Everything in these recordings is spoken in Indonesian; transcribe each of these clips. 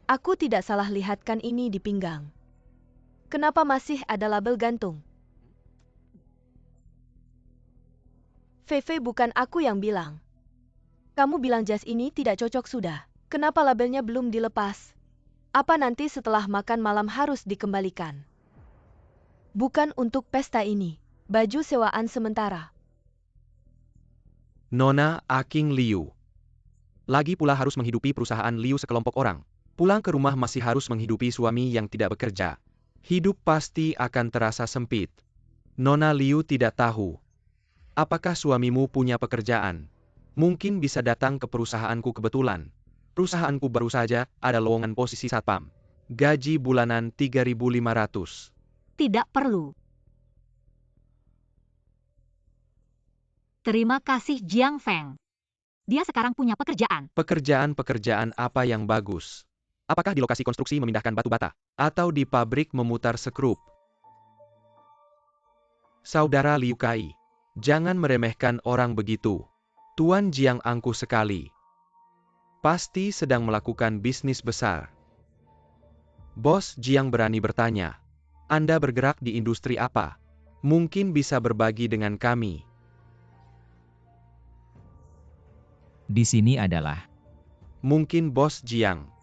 Aku tidak salah lihatkan ini di pinggang. Kenapa masih ada label gantung? Fei, bukan aku yang bilang. Kamu bilang jas ini tidak cocok sudah. Kenapa labelnya belum dilepas? Apa nanti setelah makan malam harus dikembalikan? Bukan untuk pesta ini. Baju sewaan sementara. Nona Aking Liu. Lagi pula harus menghidupi perusahaan Liu sekelompok orang. Pulang ke rumah masih harus menghidupi suami yang tidak bekerja. Hidup pasti akan terasa sempit. Nona Liu tidak tahu. Apakah suamimu punya pekerjaan? Mungkin bisa datang ke perusahaanku kebetulan. Perusahaanku baru saja ada lowongan posisi satpam. Gaji bulanan 3.500. Tidak perlu. Terima kasih Jiang Feng. Dia sekarang punya pekerjaan. Pekerjaan-pekerjaan apa yang bagus? Apakah di lokasi konstruksi memindahkan batu bata? Atau di pabrik memutar skrup? Saudara Liu Kai, jangan meremehkan orang begitu. Tuan Jiang angkuh sekali. Pasti sedang melakukan bisnis besar. Bos Jiang berani bertanya. Anda bergerak di industri apa? Mungkin bisa berbagi dengan kami. Di sini adalah. Mungkin Bos Jiang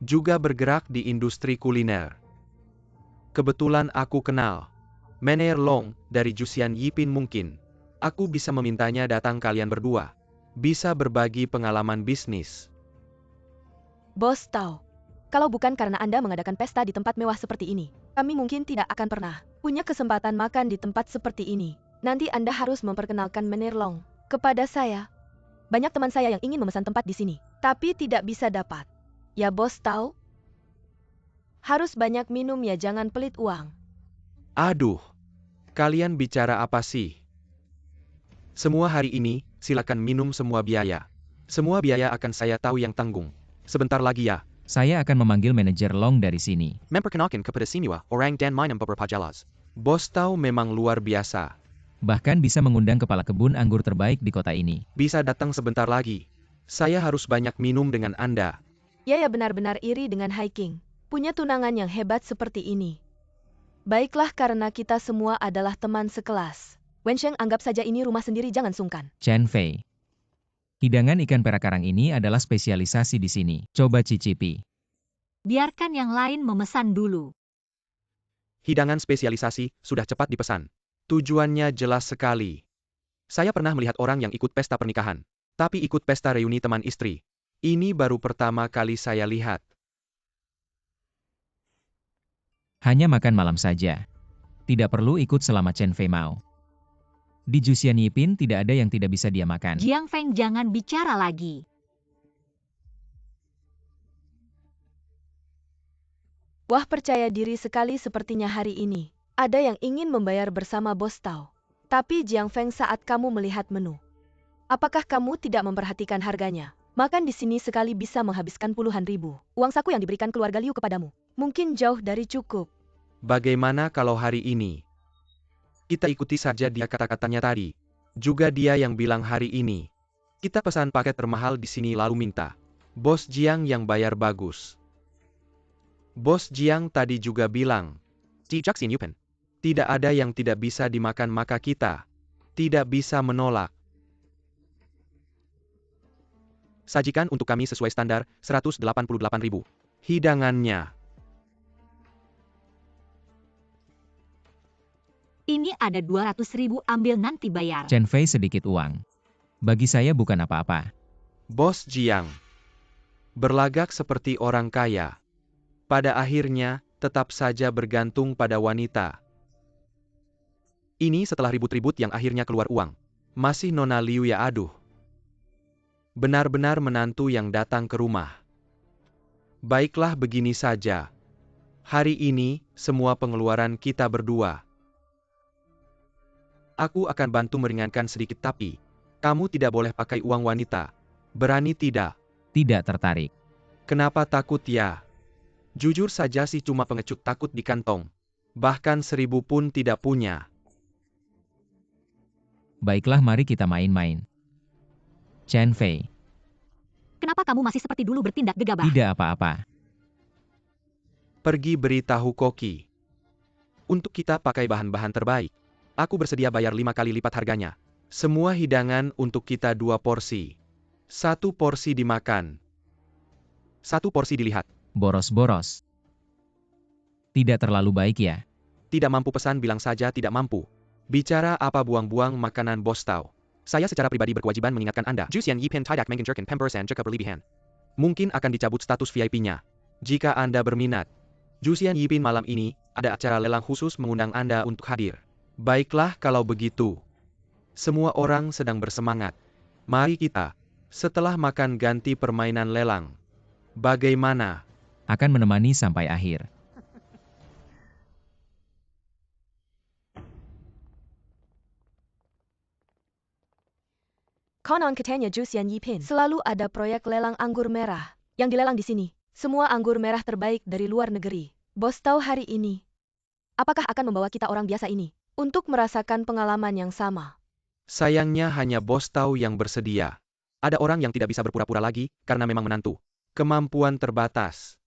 juga bergerak di industri kuliner. Kebetulan aku kenal Mener Long dari Jusian Yipin mungkin. Aku bisa memintanya datang kalian berdua. Bisa berbagi pengalaman bisnis. Bos tahu, kalau bukan karena Anda mengadakan pesta di tempat mewah seperti ini, kami mungkin tidak akan pernah punya kesempatan makan di tempat seperti ini. Nanti Anda harus memperkenalkan Mener Long kepada saya. Banyak teman saya yang ingin memesan tempat di sini, tapi tidak bisa dapat. Ya bos tahu? Harus banyak minum ya, jangan pelit uang. Aduh, kalian bicara apa sih? Semua hari ini, silakan minum semua biaya. Semua biaya akan saya tahu yang tanggung. Sebentar lagi ya. Saya akan memanggil manajer Long dari sini. Memperkenalkan kepada semua orang dan minum beberapa jelas. Bos tahu memang luar biasa. Bahkan bisa mengundang kepala kebun anggur terbaik di kota ini. Bisa datang sebentar lagi. Saya harus banyak minum dengan Anda. Ya benar-benar iri dengan hiking. Punya tunangan yang hebat seperti ini. Baiklah, karena kita semua adalah teman sekelas. Wensheng, anggap saja ini rumah sendiri, jangan sungkan. Chen Fei. Hidangan ikan pera karang ini adalah spesialisasi di sini. Coba cicipi. Biarkan yang lain memesan dulu. Hidangan spesialisasi sudah cepat dipesan. Tujuannya jelas sekali. Saya pernah melihat orang yang ikut pesta pernikahan. Tapi ikut pesta reuni teman istri. Ini baru pertama kali saya lihat. Hanya makan malam saja. Tidak perlu ikut selama Chen Fei mau. Di Jusian Yipin tidak ada yang tidak bisa dia makan. Jiang Feng, jangan bicara lagi. Wah, percaya diri sekali sepertinya hari ini. Ada yang ingin membayar bersama Bos Tao. Tapi Jiang Feng, saat kamu melihat menu, apakah kamu tidak memperhatikan harganya? Makan di sini sekali bisa menghabiskan puluhan ribu. Uang saku yang diberikan keluarga Liu kepadamu mungkin jauh dari cukup. Bagaimana kalau hari ini? Kita ikuti saja dia kata-katanya tadi. Juga dia yang bilang hari ini. Kita pesan paket termahal di sini lalu minta Bos Jiang yang bayar bagus. Bos Jiang tadi juga bilang, Jijak Xin Yupen. Tidak ada yang tidak bisa dimakan, maka kita tidak bisa menolak. Sajikan untuk kami sesuai standar 188.000. Hidangannya. Ini ada 200.000, ambil nanti bayar. Chen Fei sedikit uang. Bagi saya bukan apa-apa. Bos Jiang berlagak seperti orang kaya. Pada akhirnya, tetap saja bergantung pada wanita. Ini setelah ribut-ribut yang akhirnya keluar uang. Masih Nona Liu ya, aduh. Benar-benar menantu yang datang ke rumah. Baiklah, begini saja. Hari ini, semua pengeluaran kita berdua. Aku akan bantu meringankan sedikit, tapi kamu tidak boleh pakai uang wanita. Berani tidak? Tidak tertarik. Kenapa takut ya? Jujur saja sih, cuma pengecut, takut di kantong. Bahkan 1.000 pun tidak punya. Baiklah, mari kita main-main. Chen Fei. Kenapa kamu masih seperti dulu bertindak gegabah? Tidak apa-apa. Pergi beritahu Koki. Untuk kita pakai bahan-bahan terbaik. Aku bersedia bayar 5 kali lipat harganya. Semua hidangan untuk kita 2 porsi. 1 porsi dimakan. 1 porsi dilihat. Boros-boros. Tidak terlalu baik ya. Tidak mampu pesan bilang saja tidak mampu. Bicara apa buang-buang makanan bos tahu. Saya secara pribadi berkewajiban mengingatkan Anda. Jusian Yipin tidak menginjerkan pembersan jika berlebihan. Mungkin akan dicabut status VIP-nya. Jika Anda berminat. Jusian Yipin malam ini, ada acara lelang khusus mengundang Anda untuk hadir. Baiklah kalau begitu. Semua orang sedang bersemangat. Mari kita, setelah makan ganti permainan lelang. Bagaimana? Akan menemani sampai akhir. Konon katanya Jusian Yipin selalu ada proyek lelang anggur merah yang dilelang di sini. Semua anggur merah terbaik dari luar negeri. Bos tahu hari ini. Apakah akan membawa kita orang biasa ini untuk merasakan pengalaman yang sama? Sayangnya hanya bos tahu yang bersedia. Ada orang yang tidak bisa berpura-pura lagi karena memang menantu. Kemampuan terbatas.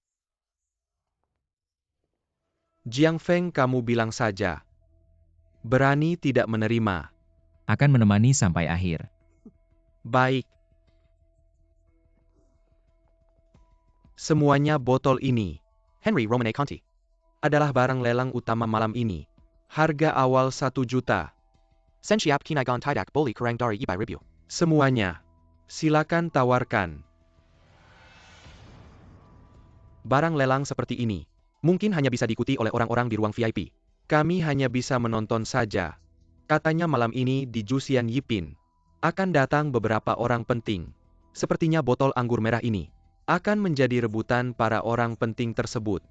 Jiang Feng kamu bilang saja. Berani tidak menerima. Akan menemani sampai akhir. Baik. Semuanya botol ini, Henry Romane Conti, adalah barang lelang utama malam ini. Harga awal 1 juta. Sensiap Kinaigon Tidak Boli Kurang Dari Ibai Review. Semuanya. Silakan tawarkan. Barang lelang seperti ini, mungkin hanya bisa diikuti oleh orang-orang di ruang VIP. Kami hanya bisa menonton saja. Katanya malam ini di Jusian Yipin. Akan datang beberapa orang penting. Sepertinya botol anggur merah ini akan menjadi rebutan para orang penting tersebut.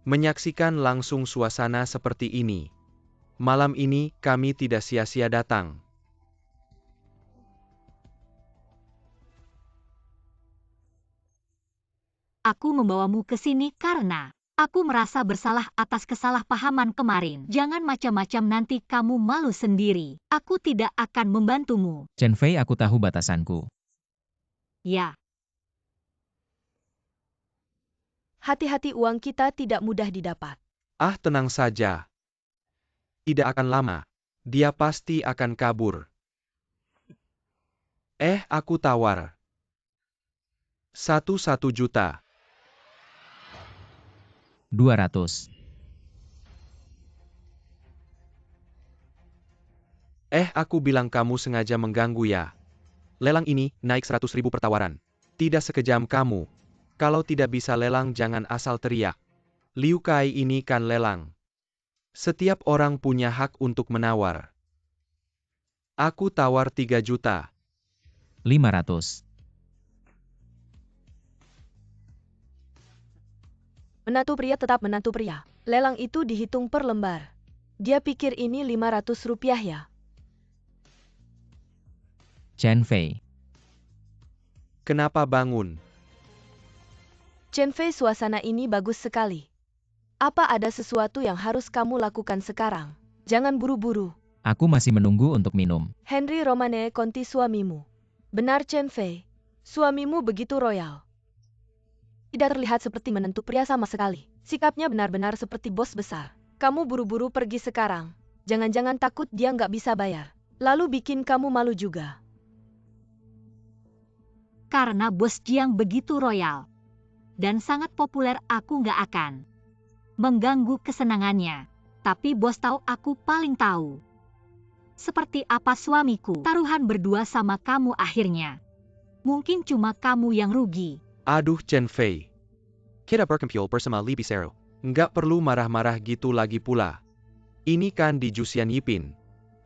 Menyaksikan langsung suasana seperti ini. Malam ini kami tidak sia-sia datang. Aku membawamu ke sini karena aku merasa bersalah atas kesalahpahaman kemarin. Jangan macam-macam nanti kamu malu sendiri. Aku tidak akan membantumu. Chen Fei, aku tahu batasanku. Ya. Hati-hati, uang kita tidak mudah didapat. Ah, tenang saja. Tidak akan lama. Dia pasti akan kabur. Aku tawar. 1 juta. 200. Aku bilang kamu sengaja mengganggu ya. Lelang ini naik 100.000 per tawaran. Tidak sekejam kamu. Kalau tidak bisa lelang jangan asal teriak. Liu Kai ini kan lelang. Setiap orang punya hak untuk menawar. Aku tawar 3 juta. 500. Menantu pria tetap menantu pria. Lelang itu dihitung per lembar. Dia pikir ini 500 rupiah ya. Chen Fei. Kenapa bangun? Chen Fei, suasana ini bagus sekali. Apa ada sesuatu yang harus kamu lakukan sekarang? Jangan buru-buru. Aku masih menunggu untuk minum. Henry Romane Conti, suamimu. Benar Chen Fei. Suamimu begitu royal. Tidak terlihat seperti menantu pria sama sekali. Sikapnya benar-benar seperti bos besar. Kamu buru-buru pergi sekarang. Jangan-jangan takut dia nggak bisa bayar. Lalu bikin kamu malu juga. Karena bos Jiang begitu royal dan sangat populer, aku nggak akan mengganggu kesenangannya. Tapi bos tahu aku paling tahu. Seperti apa suamiku taruhan berdua sama kamu akhirnya. Mungkin cuma kamu yang rugi. Aduh Chen Fei. Kita berkumpul bersama Li Bisero. Nggak perlu marah-marah gitu lagi pula. Ini kan di Jusian Yipin.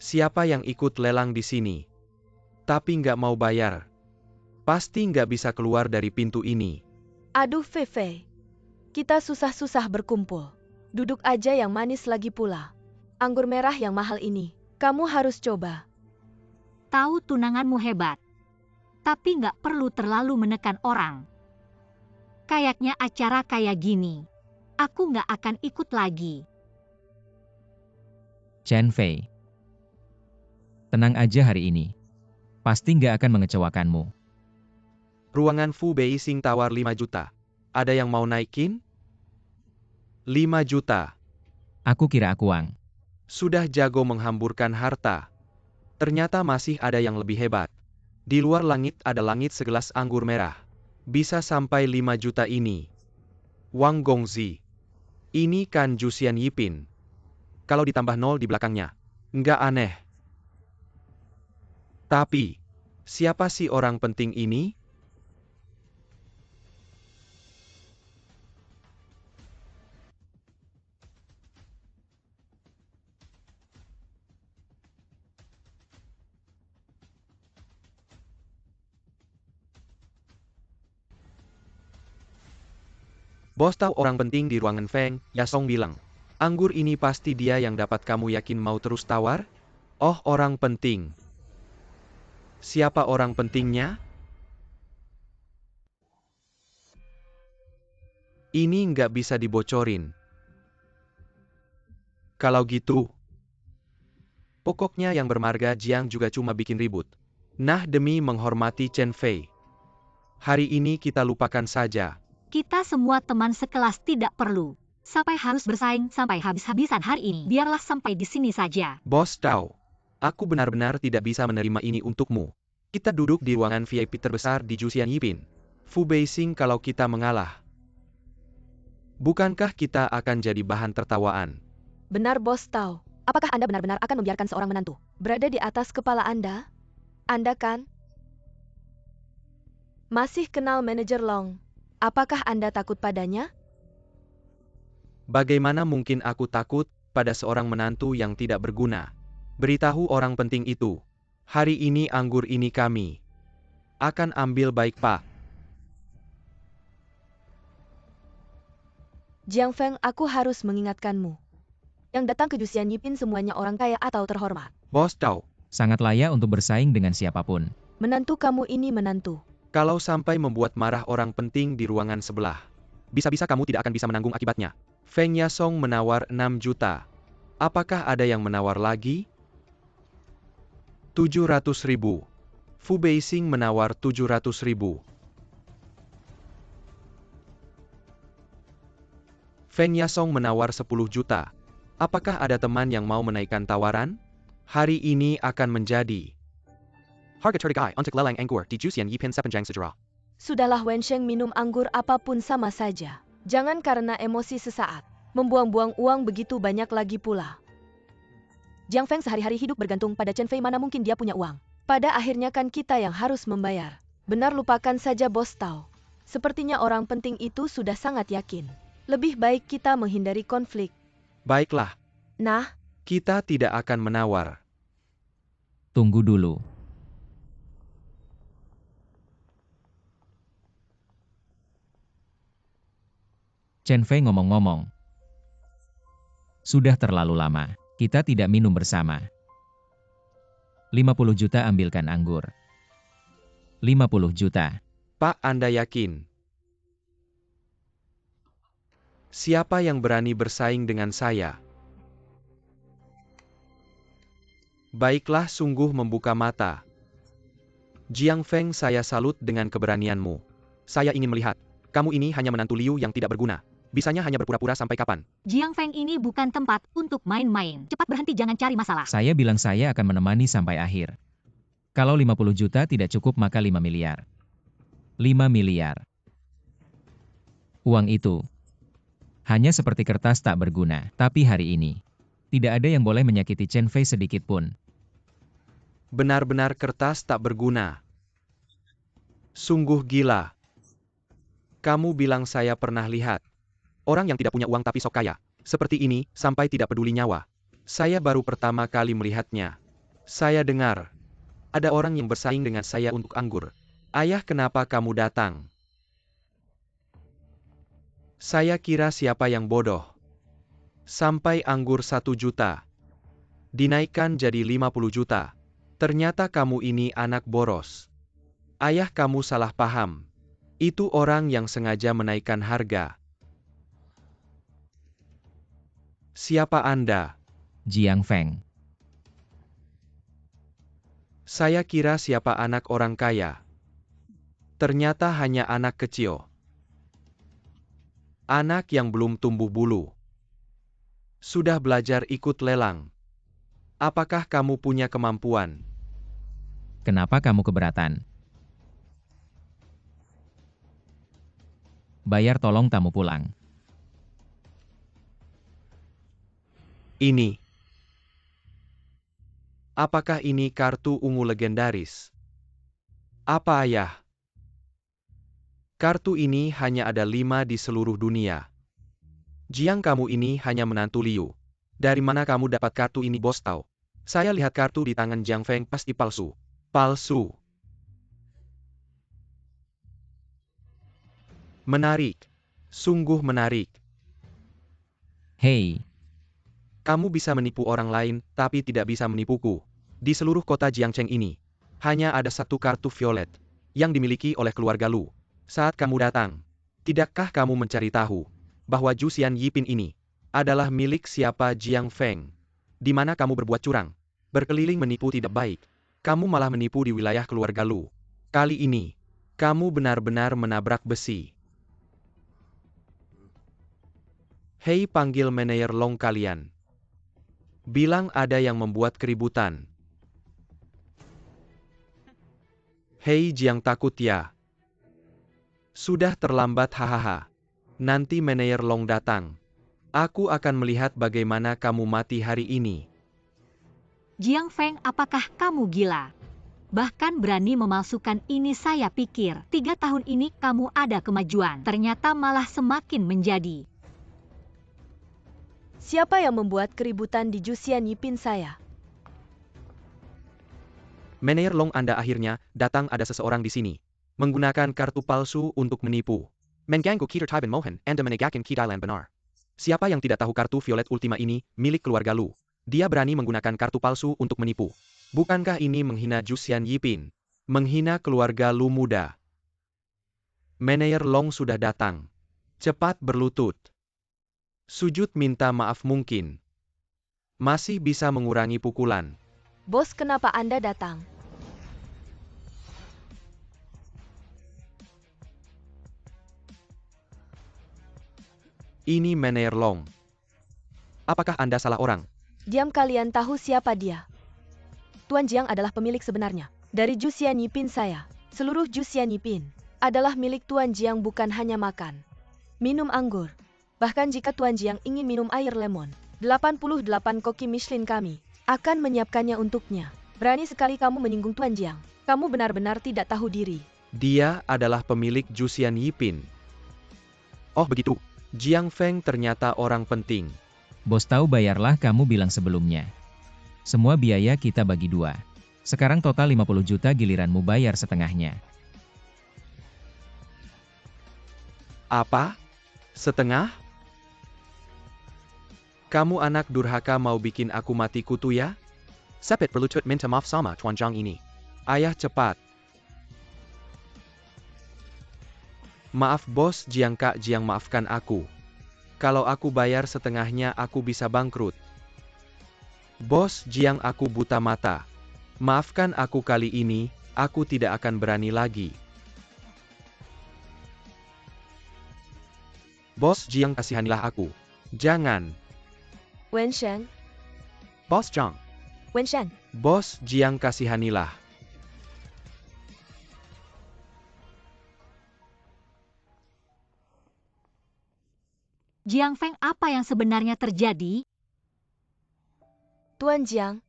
Siapa yang ikut lelang di sini? Tapi nggak mau bayar. Pasti nggak bisa keluar dari pintu ini. Aduh Fei. Kita susah-susah berkumpul. Duduk aja yang manis lagi pula. Anggur merah yang mahal ini. Kamu harus coba. Tahu tunanganmu hebat. Tapi nggak perlu terlalu menekan orang. Kayaknya acara kayak gini. Aku nggak akan ikut lagi. Chen Fei. Tenang aja hari ini. Pasti nggak akan mengecewakanmu. Ruangan Fu Bei Sing tawar 5 juta. Ada yang mau naikin? 5 juta. Aku kira aku uang. Sudah jago menghamburkan harta. Ternyata masih ada yang lebih hebat. Di luar langit ada langit segelas anggur merah. Bisa sampai 5 juta ini. Wang Gongzi. Ini kan Jusian Yipin. Kalau ditambah 0 di belakangnya. Nggak aneh. Tapi, siapa sih orang penting ini? Bos tahu orang penting di ruangan Feng Yasong bilang. Anggur ini pasti dia yang dapat kamu yakin mau terus tawar? Oh, orang penting. Siapa orang pentingnya? Ini nggak bisa dibocorin. Kalau gitu, pokoknya yang bermarga Jiang juga cuma bikin ribut. Nah, demi menghormati Chen Fei, hari ini kita lupakan saja. Kita semua teman sekelas tidak perlu sampai harus bersaing sampai habis-habisan hari ini. Biarlah sampai di sini saja. Bos tahu, aku benar-benar tidak bisa menerima ini untukmu. Kita duduk di ruangan VIP terbesar di Jusian Yipin. Fu Beixing kalau kita mengalah. Bukankah kita akan jadi bahan tertawaan? Benar Bos Tau. Apakah Anda benar-benar akan membiarkan seorang menantu berada di atas kepala Anda? Anda kan masih kenal manajer Long. Apakah Anda takut padanya? Bagaimana mungkin aku takut pada seorang menantu yang tidak berguna? Beritahu orang penting itu. Hari ini anggur ini kami akan ambil baik Pak. Jiang Feng, aku harus mengingatkanmu. Yang datang ke Jusian Yipin semuanya orang kaya atau terhormat. Bos tahu, Sangat layak untuk bersaing dengan siapapun. Menantu kamu ini menantu. kalau sampai membuat marah orang penting di ruangan sebelah, bisa-bisa kamu tidak akan bisa menanggung akibatnya. Feng Yasong menawar 6 juta. Apakah ada yang menawar lagi? 700.000. Fu Beixing menawar 700.000. Feng Yasong menawar 10 juta. Apakah ada teman yang mau menaikkan tawaran? Hari ini akan menjadi harga tertinggi untuk lelang anggur di Jusian Yipin sepanjang sejarah. Sudahlah Wensheng, minum anggur apapun sama saja. Jangan karena emosi sesaat membuang-buang uang begitu banyak lagi pula. Jiang Feng sehari-hari hidup bergantung pada Chen Fei, mana mungkin dia punya uang. Pada akhirnya kan kita yang harus membayar. Benar, lupakan saja Bos Tau. Sepertinya orang penting itu sudah sangat yakin. Lebih baik kita menghindari konflik. Baiklah, Nah, kita tidak akan menawar. Tunggu dulu. Chen Fei ngomong-ngomong. Sudah terlalu lama, kita tidak minum bersama. 50 juta ambilkan anggur. 50 juta. Pak, Anda yakin? Siapa yang berani bersaing dengan saya? Baiklah, sungguh membuka mata. Jiang Feng, saya salut dengan keberanianmu. Saya ingin melihat, kamu ini hanya menantu Liu yang tidak berguna. Bisanya hanya berpura-pura sampai kapan? Jiang Feng ini bukan tempat untuk main-main. Cepat berhenti, jangan cari masalah. Saya bilang saya akan menemani sampai akhir. Kalau 50 juta tidak cukup maka 5 miliar. 5 miliar. Uang itu hanya seperti kertas tak berguna. Tapi hari ini, tidak ada yang boleh menyakiti Chen Fei sedikit pun. Benar-benar kertas tak berguna. Sungguh gila. Kamu bilang saya pernah lihat orang yang tidak punya uang tapi sok kaya seperti ini sampai tidak peduli nyawa. Saya baru pertama kali melihatnya. Saya dengar ada orang yang bersaing dengan saya untuk anggur. Ayah, kenapa kamu datang? Saya kira siapa yang bodoh. Sampai anggur 1 juta. Dinaikkan jadi 50 juta. Ternyata kamu ini anak boros. Ayah, kamu salah paham. Itu orang yang sengaja menaikkan harga. Siapa Anda? Jiang Feng. Saya kira siapa anak orang kaya. Ternyata hanya anak kecil. Anak yang belum tumbuh bulu. Sudah belajar ikut lelang. Apakah kamu punya kemampuan? Kenapa kamu keberatan? Bayar tolong tamu pulang. Ini. Apakah ini kartu ungu legendaris? Apa ayah? Kartu ini hanya ada 5 di seluruh dunia. Jiang, kamu ini hanya menantu Liu. Dari mana kamu dapat kartu ini, Bos Tao? Saya lihat kartu di tangan Jiang Feng pasti palsu. Palsu. Menarik. Sungguh menarik. Hei, Kamu bisa menipu orang lain, tapi tidak bisa menipuku. Di seluruh kota Jiangcheng ini, hanya ada satu kartu violet yang dimiliki oleh keluarga Lu. Saat kamu datang, tidakkah kamu mencari tahu bahwa Jusian Yipin ini adalah milik siapa Jiang Feng? Di mana kamu berbuat curang, berkeliling menipu tidak baik. Kamu malah menipu di wilayah keluarga Lu. Kali ini, kamu benar-benar menabrak besi. Hei, panggil manajer Long kalian. Bilang ada yang membuat keributan. Hei, Jiang, takut ya? Sudah terlambat, hahaha. Nanti manajer Long datang. Aku akan melihat bagaimana kamu mati hari ini. Jiang Feng, apakah kamu gila? Bahkan berani memalsukan ini. Saya pikir 3 tahun ini kamu ada kemajuan. Ternyata malah semakin menjadi. Siapa yang membuat keributan di Jusian Yipin saya? Manajer Long, Anda akhirnya datang. Ada seseorang di sini menggunakan kartu palsu untuk menipu. Mengganggu kita Taiban Mohan, Anda menegakkan keadilan benar. Siapa yang tidak tahu kartu violet ultima ini milik keluarga Lu? Dia berani menggunakan kartu palsu untuk menipu. Bukankah ini menghina Jusian Yipin? Menghina keluarga Lu muda. Manajer Long sudah datang. Cepat berlutut. Sujud minta maaf mungkin. Masih bisa mengurangi pukulan. Bos, kenapa Anda datang? Ini manajer Long. Apakah Anda salah orang? Diam, kalian tahu siapa dia? Tuan Jiang adalah pemilik sebenarnya dari Jusian Yipin saya. Seluruh Jusian Yipin adalah milik Tuan Jiang, bukan hanya makan, minum anggur. Bahkan jika Tuan Jiang ingin minum air lemon, 88 koki Michelin kami akan menyiapkannya untuknya. Berani sekali kamu menyinggung Tuan Jiang. Kamu benar-benar tidak tahu diri. Dia adalah pemilik Jusian Yipin. Oh begitu. Jiang Feng ternyata orang penting. Bos tahu, bayarlah kamu bilang sebelumnya. Semua biaya kita bagi 2. Sekarang total 50 juta, giliranmu bayar setengahnya. Apa? Setengah? Kamu anak durhaka mau bikin aku mati kutu ya? Sepet berlutut minta maaf sama Tuan Jiang ini. Ayah, cepat. Maaf bos Jiang, Kak Jiang, maafkan aku. Kalau aku bayar setengahnya aku bisa bangkrut. Bos Jiang, aku buta mata. Maafkan aku kali ini, aku tidak akan berani lagi. Bos Jiang, kasihanilah aku. Jangan. Wensheng, Bos Jiang. Wensheng. Bos Jiang, kasihanilah. Jiang Feng, apa yang sebenarnya terjadi? Tuan Jiang,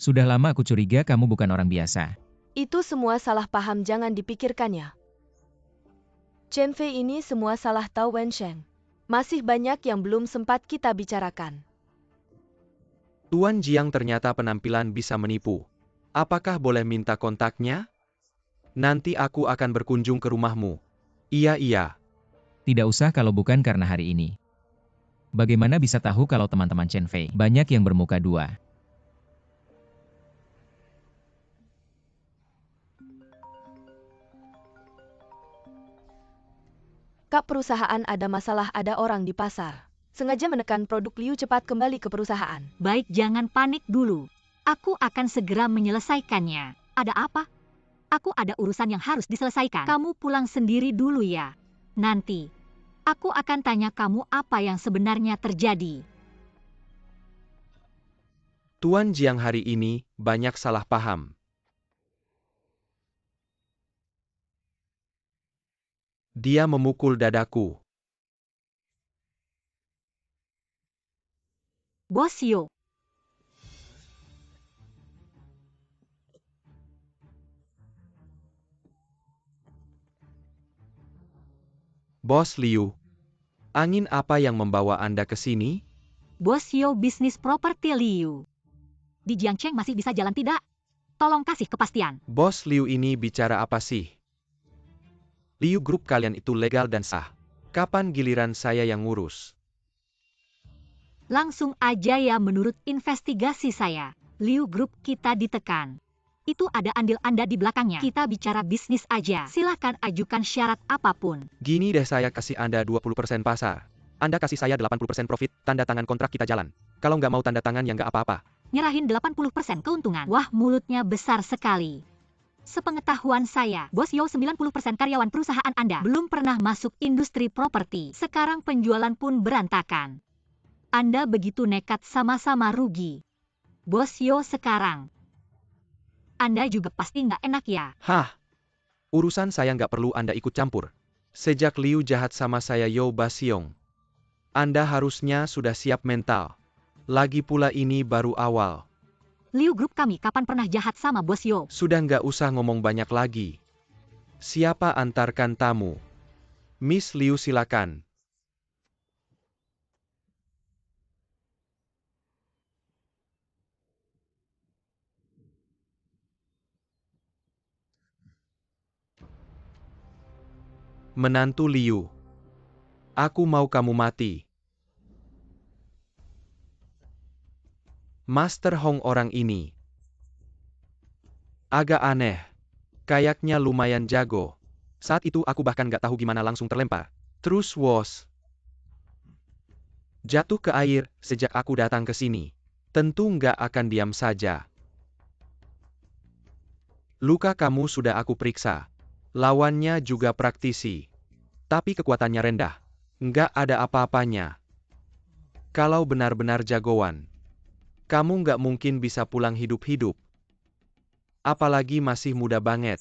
Sudah lama aku curiga kamu bukan orang biasa. itu semua salah paham, jangan dipikirkannya. Chen Fei ini semua salah tahu Wensheng. Masih banyak yang belum sempat kita bicarakan. Tuan Jiang ternyata penampilan bisa menipu. Apakah boleh minta kontaknya? Nanti aku akan berkunjung ke rumahmu. Iya. Tidak usah kalau bukan karena hari ini. Bagaimana bisa tahu kalau teman-teman Chen Fei banyak yang bermuka 2? Kak, perusahaan ada masalah, ada orang di pasar. Sengaja menekan produk Liu, cepat kembali ke perusahaan. Baik, jangan panik dulu. Aku akan segera menyelesaikannya. Ada apa? Aku ada urusan yang harus diselesaikan. Kamu pulang sendiri dulu ya. Nanti, Aku akan tanya kamu apa yang sebenarnya terjadi. Tuan Jiang hari ini banyak salah paham. Dia memukul dadaku. Bos Yo, Bos Liu, angin apa yang membawa Anda ke sini? Bos Yo bisnis properti Liu. Di Jiangcheng masih bisa jalan tidak? Tolong kasih kepastian. Bos Liu ini bicara apa sih? Liu Group kalian itu legal dan sah. Kapan giliran saya yang ngurus? Langsung aja ya, menurut investigasi saya, Liu Group kita ditekan. Itu ada andil Anda di belakangnya. Kita bicara bisnis aja. Silahkan ajukan syarat apapun. Gini deh, saya kasih Anda 20% pasar. Anda kasih saya 80% profit, tanda tangan kontrak kita jalan. Kalau nggak mau tanda tangan ya nggak apa-apa. Nyerahin 80% keuntungan. Wah, mulutnya besar sekali. Sepengetahuan saya, Bos Yo 90% karyawan perusahaan Anda belum pernah masuk industri properti. Sekarang penjualan pun berantakan. Anda begitu nekat, sama-sama rugi. Bos Yo sekarang. Anda juga pasti nggak enak ya. Hah? Urusan saya nggak perlu Anda ikut campur. Sejak Liu jahat sama saya Yo Basiong, Anda harusnya sudah siap mental. Lagi pula ini baru awal. Liu Group kami kapan pernah jahat sama Bos Yo? Sudah nggak usah ngomong banyak lagi. Siapa antarkan tamu? Miss Liu silakan. Menantu Liu. Aku mau kamu mati. Master Hong orang ini agak aneh. Kayaknya lumayan jago. Saat itu aku bahkan gak tahu gimana langsung terlempar. Terus wos. Jatuh ke air sejak aku datang ke sini. Tentu nggak akan diam saja. Luka kamu sudah aku periksa. Lawannya juga praktisi. Tapi kekuatannya rendah. Nggak ada apa-apanya. Kalau benar-benar jagoan, kamu nggak mungkin bisa pulang hidup-hidup. Apalagi masih muda banget.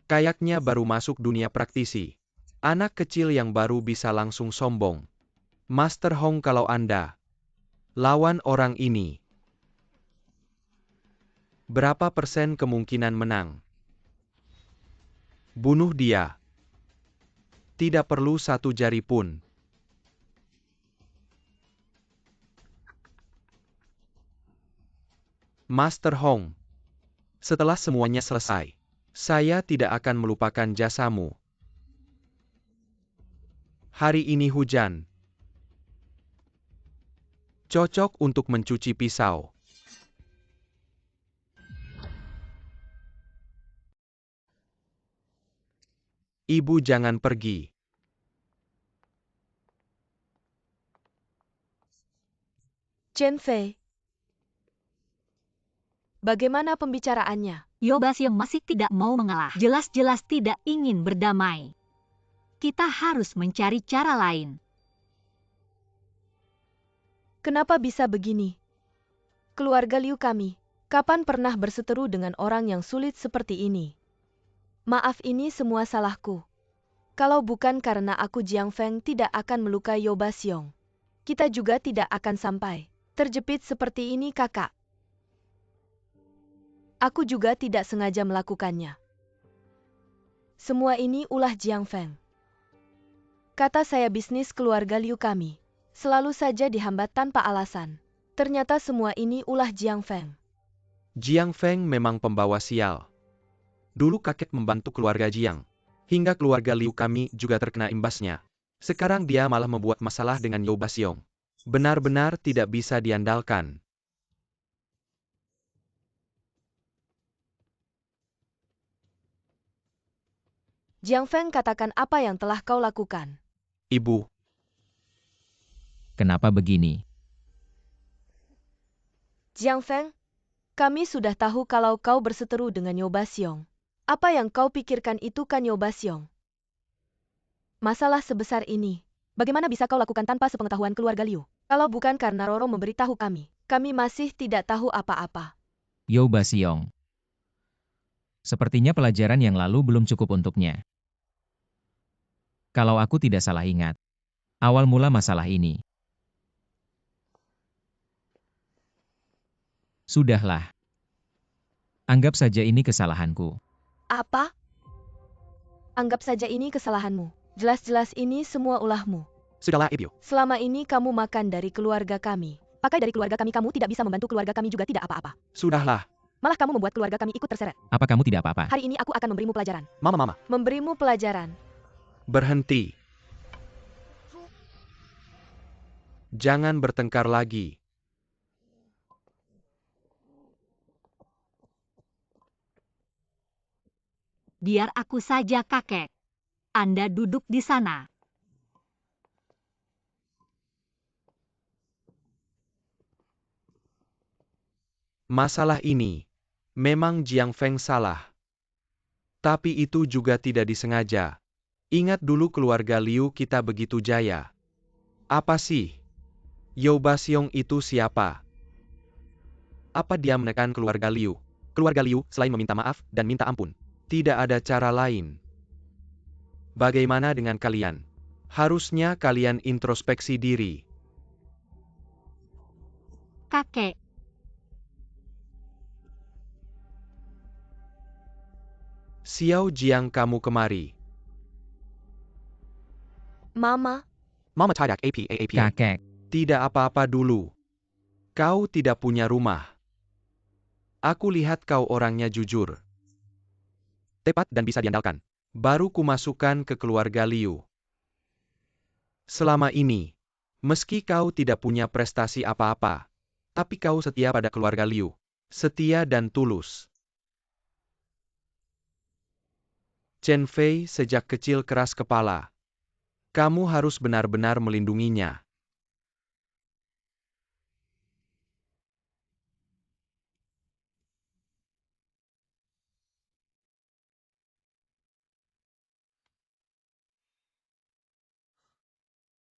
Kayaknya baru masuk dunia praktisi. Anak kecil yang baru bisa langsung sombong. Master Hong, kalau Anda lawan orang ini, berapa persen kemungkinan menang? Bunuh dia. Tidak perlu satu jari pun. Master Hong, setelah semuanya selesai, saya tidak akan melupakan jasamu. Hari ini hujan. Cocok untuk mencuci pisau. Ibu jangan pergi. Chen Fei. Bagaimana pembicaraannya? Yo Basiong masih tidak mau mengalah. Jelas-jelas tidak ingin berdamai. Kita harus mencari cara lain. Kenapa bisa begini? Keluarga Liu kami, kapan pernah berseteru dengan orang yang sulit seperti ini? Maaf, ini semua salahku. Kalau bukan karena aku, Jiang Feng tidak akan melukai Yo Basiong. Kita juga tidak akan sampai terjepit seperti ini, kakak. Aku juga tidak sengaja melakukannya. Semua ini ulah Jiang Feng. Kata saya, bisnis keluarga Liu kami selalu saja dihambat tanpa alasan. Ternyata semua ini ulah Jiang Feng. Jiang Feng memang pembawa sial. Dulu kakek membantu keluarga Jiang. Hingga keluarga Liu kami juga terkena imbasnya. Sekarang dia malah membuat masalah dengan Yo Basiong. Benar-benar tidak bisa diandalkan. Jiang Feng, katakan apa yang telah kau lakukan. Ibu, Kenapa begini? Jiang Feng, kami sudah tahu kalau kau berseteru dengan Yo Basiong. Apa yang kau pikirkan itu kan Yo Basiong? Masalah sebesar ini, bagaimana bisa kau lakukan tanpa sepengetahuan keluarga Liu? Kalau bukan karena Roro memberitahu kami masih tidak tahu apa-apa. Yo Basiong. Sepertinya pelajaran yang lalu belum cukup untuknya. Kalau aku tidak salah ingat, awal mula masalah ini. Sudahlah. Anggap saja ini kesalahanku. Apa? Anggap saja ini kesalahanmu. Jelas-jelas ini semua ulahmu. Sudahlah, Ibu. Selama ini kamu makan dari keluarga kami. Pakai dari keluarga kami, kamu tidak bisa membantu keluarga kami juga tidak apa-apa. Sudahlah. Malah kamu membuat keluarga kami ikut terseret. Apa kamu tidak apa-apa? Hari ini aku akan memberimu pelajaran. Mama. Memberimu pelajaran. Berhenti. Jangan bertengkar lagi. Biar aku saja, kakek. Anda duduk di sana. Masalah ini, memang Jiang Feng salah. Tapi itu juga tidak disengaja. Ingat dulu keluarga Liu kita begitu jaya. Apa sih? Yo Basiong itu siapa? Apa dia menekan keluarga Liu? Keluarga Liu selain meminta maaf dan minta ampun, tidak ada cara lain. Bagaimana dengan kalian? Harusnya kalian introspeksi diri. Kakek, Xiao Jiang, kamu kemari. Mama, Mama tidak apa. Kakek, Tidak apa-apa dulu. Kau tidak punya rumah. Aku lihat kau orangnya jujur, tepat dan bisa diandalkan. Baru kumasukkan ke keluarga Liu. Selama ini, meski kau tidak punya prestasi apa-apa, tapi kau setia pada keluarga Liu. Setia dan tulus. Chen Fei sejak kecil keras kepala. Kamu harus benar-benar melindunginya.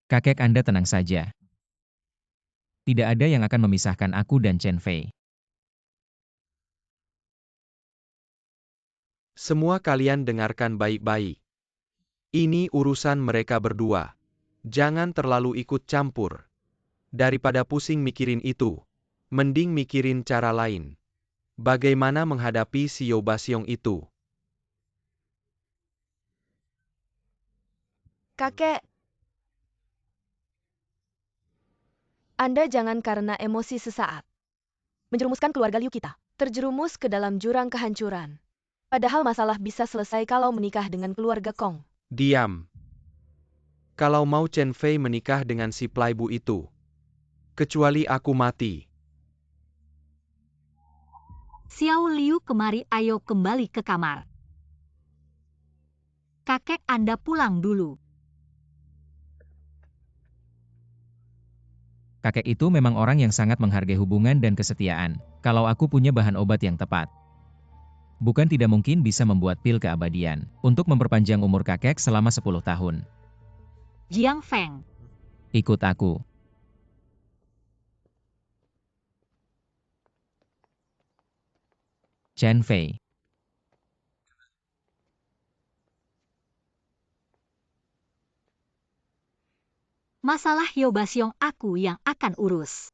kakek Anda tenang saja. Tidak ada yang akan memisahkan aku dan Chen Fei. Semua kalian dengarkan baik-baik. Ini urusan mereka berdua. Jangan terlalu ikut campur. Daripada pusing mikirin itu, mending mikirin cara lain. Bagaimana menghadapi si Yo Basiong itu? kakek. Anda jangan karena emosi sesaat menjerumuskan keluarga Liu kita terjerumus ke dalam jurang kehancuran. Padahal masalah bisa selesai kalau menikah dengan keluarga Kong. Diam. Kalau mau Chen Fei menikah dengan si playboy itu, kecuali aku mati. Xiao Liu kemari, ayo kembali ke kamar. Kakek Anda pulang dulu. Kakek itu memang orang yang sangat menghargai hubungan dan kesetiaan. Kalau aku punya bahan obat yang tepat, bukan tidak mungkin bisa membuat pil keabadian untuk memperpanjang umur kakek selama 10 tahun. Jiang Feng, Ikut aku. Chen Fei. masalah Yo Basiong aku yang akan urus.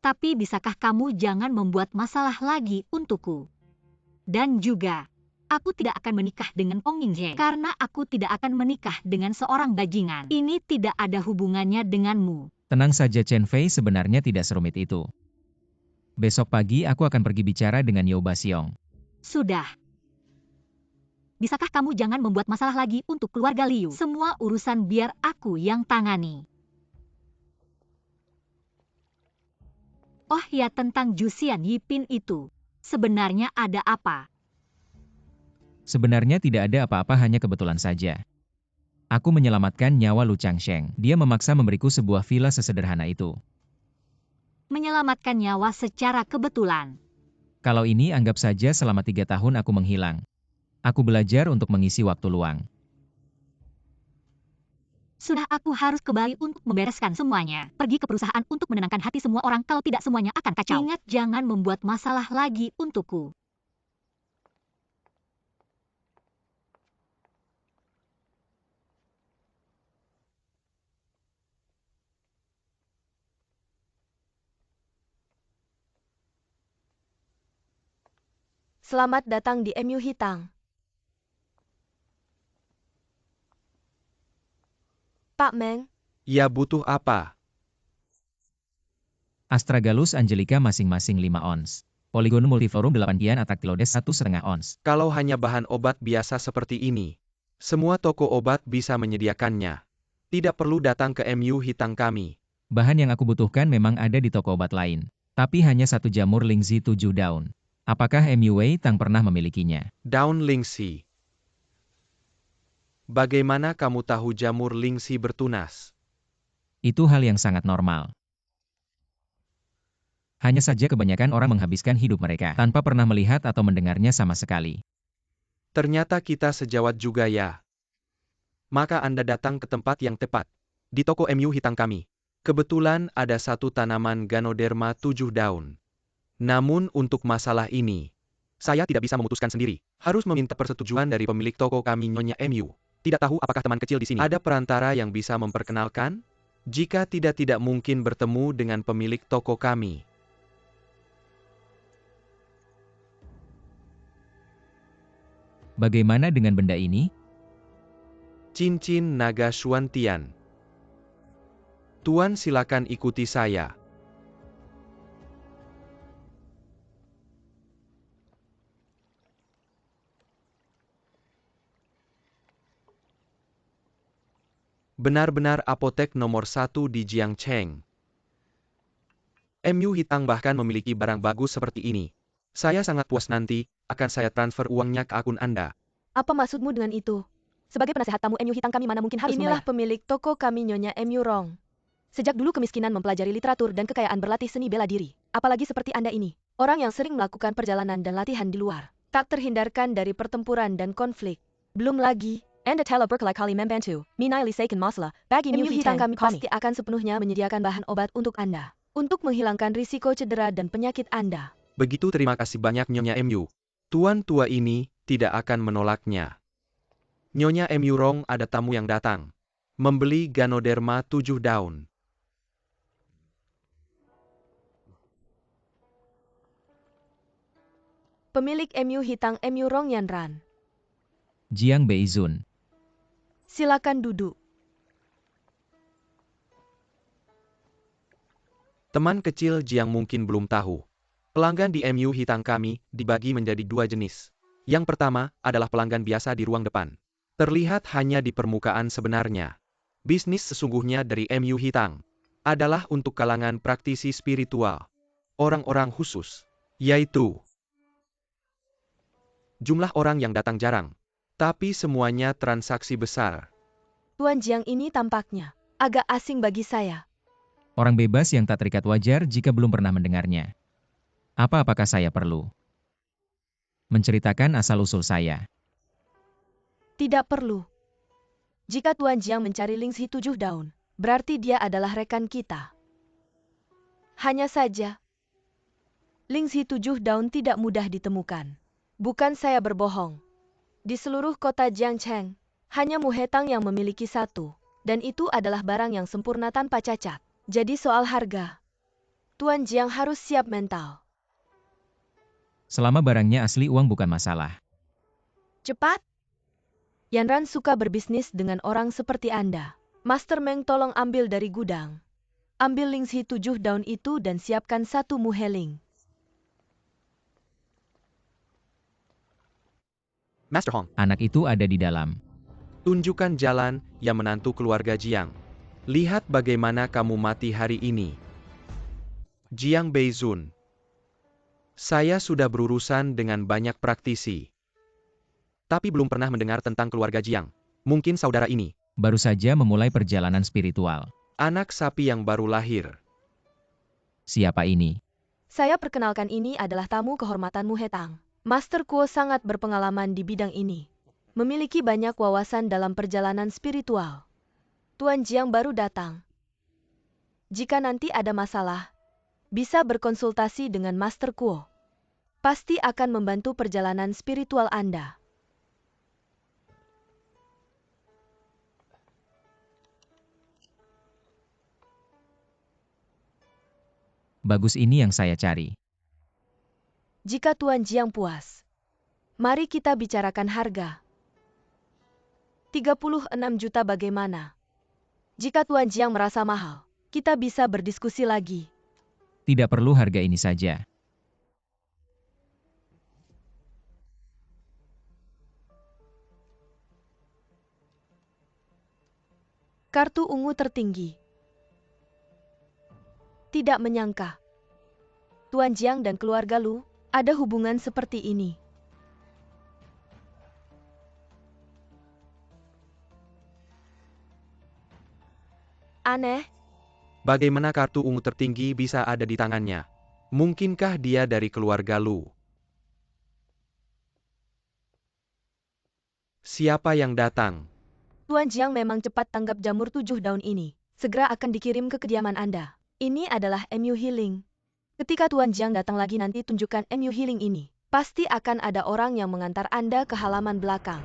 Tapi bisakah kamu jangan membuat masalah lagi untukku? Dan juga, aku tidak akan menikah dengan Kong Yinghe karena aku tidak akan menikah dengan seorang bajingan. Ini tidak ada hubungannya denganmu. Tenang saja, Chen Fei, sebenarnya tidak serumit itu. Besok pagi aku akan pergi bicara dengan Yo Basiong. Sudah. Bisakah kamu jangan membuat masalah lagi untuk keluarga Liu? Semua urusan biar aku yang tangani. Oh ya, tentang Jusian Yipin itu. Sebenarnya ada apa? Sebenarnya tidak ada apa-apa, hanya kebetulan saja. Aku menyelamatkan nyawa Lu Changsheng. Dia memaksa memberiku sebuah villa sesederhana itu. Menyelamatkan nyawa secara kebetulan. Kalau ini anggap saja selama 3 tahun aku menghilang. Aku belajar untuk mengisi waktu luang. Sudah, aku harus kembali untuk membereskan semuanya. Pergi ke perusahaan untuk menenangkan hati semua orang, kalau tidak semuanya akan kacau. Ingat, jangan membuat masalah lagi untukku. Selamat datang di MU Hitang. Pak Meng, Ya, butuh apa? Astragalus Angelica masing-masing 5 ons. Polygonum multiforum 8 kian Atactilodes 1,5 ons. Kalau hanya bahan obat biasa seperti ini, semua toko obat bisa menyediakannya. Tidak perlu datang ke MU Hitang kami. Bahan yang aku butuhkan memang ada di toko obat lain. Tapi hanya 1 jamur Lingzi 7 daun. Apakah MU Hitang pernah memilikinya? Daun Lingzi. Bagaimana kamu tahu jamur Lingzi bertunas? Itu hal yang sangat normal. Hanya saja kebanyakan orang menghabiskan hidup mereka tanpa pernah melihat atau mendengarnya sama sekali. Ternyata kita sejawat juga ya. Maka Anda datang ke tempat yang tepat. Di toko MU Hitang kami. Kebetulan ada satu tanaman Ganoderma 7 daun. Namun untuk masalah ini, saya tidak bisa memutuskan sendiri. Harus meminta persetujuan dari pemilik toko kami, Nyonya MU. Tidak tahu apakah teman kecil di sini ada perantara yang bisa memperkenalkan? Jika tidak mungkin bertemu dengan pemilik toko kami. Bagaimana dengan benda ini? Cincin naga Xuantian. Tuan, silakan ikuti saya. Benar-benar apotek nomor 1 di Jiangcheng. MU Hitang bahkan memiliki barang bagus seperti ini. Saya sangat puas, nanti akan saya transfer uangnya ke akun Anda. apa maksudmu dengan itu? Sebagai penasehat tamu MU Hitang kami mana mungkin harus Inilah membayar. Pemilik toko kami, Nyonya MU Rong. Sejak dulu kemiskinan mempelajari literatur dan kekayaan berlatih seni bela diri. Apalagi seperti Anda ini. Orang yang sering melakukan perjalanan dan latihan di luar. Tak terhindarkan dari pertempuran dan konflik. Belum lagi, Anda telah berkali-kali membantu, minai lisaikan masalah, bagi MU Hitang kami pasti akan sepenuhnya menyediakan bahan obat untuk Anda. Untuk menghilangkan risiko cedera dan penyakit Anda. Begitu, terima kasih banyak Nyonya MU. Tuan tua ini tidak akan menolaknya. Nyonya MU Rong, ada tamu yang datang. Membeli Ganoderma 7 daun. Pemilik MU Hitang MU Rong Yanran. Jiang Beizun. Silakan duduk. Teman kecil Jiang mungkin belum tahu. Pelanggan di MU Hitang kami dibagi menjadi 2 jenis. Yang pertama adalah pelanggan biasa di ruang depan. Terlihat hanya di permukaan sebenarnya. Bisnis sesungguhnya dari MU Hitang adalah untuk kalangan praktisi spiritual. Orang-orang khusus. Yaitu jumlah orang yang datang jarang. Tapi semuanya transaksi besar. Tuan Jiang ini tampaknya agak asing bagi saya. Orang bebas yang tak terikat wajar jika belum pernah mendengarnya. Apakah saya perlu menceritakan asal-usul saya? Tidak perlu. Jika Tuan Jiang mencari Lingzi 7 daun, berarti dia adalah rekan kita. Hanya saja, Lingzi 7 daun tidak mudah ditemukan. Bukan saya berbohong. Di seluruh kota Jiangcheng, hanya Mu Hetang yang memiliki satu. Dan itu adalah barang yang sempurna tanpa cacat. Jadi soal harga, Tuan Jiang harus siap mental. Selama barangnya asli, uang bukan masalah. Cepat! Yanran suka berbisnis dengan orang seperti Anda. Master Meng, tolong ambil dari gudang. Ambil Lingzi 7 daun itu dan siapkan satu muheling. Master Hong, Anak itu ada di dalam. tunjukkan jalan, ya menantu keluarga Jiang. Lihat bagaimana kamu mati hari ini. Jiang Beizun. Saya sudah berurusan dengan banyak praktisi. Tapi belum pernah mendengar tentang keluarga Jiang. Mungkin saudara ini, Baru saja memulai perjalanan spiritual. anak sapi yang baru lahir. Siapa ini? Saya perkenalkan, ini adalah tamu kehormatan Mu Hetang. Master Kuo sangat berpengalaman di bidang ini. Memiliki banyak wawasan dalam perjalanan spiritual. Tuan Jiang baru datang. Jika nanti ada masalah, bisa berkonsultasi dengan Master Kuo. Pasti akan membantu perjalanan spiritual Anda. Bagus, ini yang saya cari. Jika Tuan Jiang puas, mari kita bicarakan harga. 36 juta bagaimana? Jika Tuan Jiang merasa mahal, kita bisa berdiskusi lagi. Tidak perlu harga ini saja. Kartu ungu tertinggi. Tidak menyangka, Tuan Jiang dan keluarga Lu ada hubungan seperti ini. Aneh, Bagaimana kartu ungu tertinggi bisa ada di tangannya? Mungkinkah dia dari keluarga Lu? Siapa yang datang? Tuan Jiang memang cepat tanggap jamur 7 daun ini. Segera akan dikirim ke kediaman Anda. Ini adalah MU Healing. Ketika Tuan Jiang datang lagi nanti tunjukkan MU Healing ini. Pasti akan ada orang yang mengantar Anda ke halaman belakang.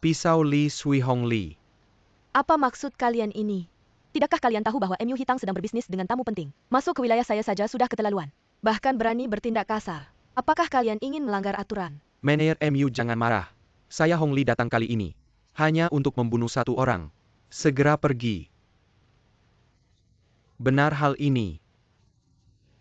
Pisau Li Sui Hong Li. Apa maksud kalian ini? Tidakkah kalian tahu bahwa MU Hitang sedang berbisnis dengan tamu penting? Masuk ke wilayah saya saja sudah keterlaluan. Bahkan berani bertindak kasar. Apakah kalian ingin melanggar aturan? Manajer MU jangan marah. Saya Hong Li datang kali ini. Hanya untuk membunuh satu orang. Segera pergi. Benar hal ini.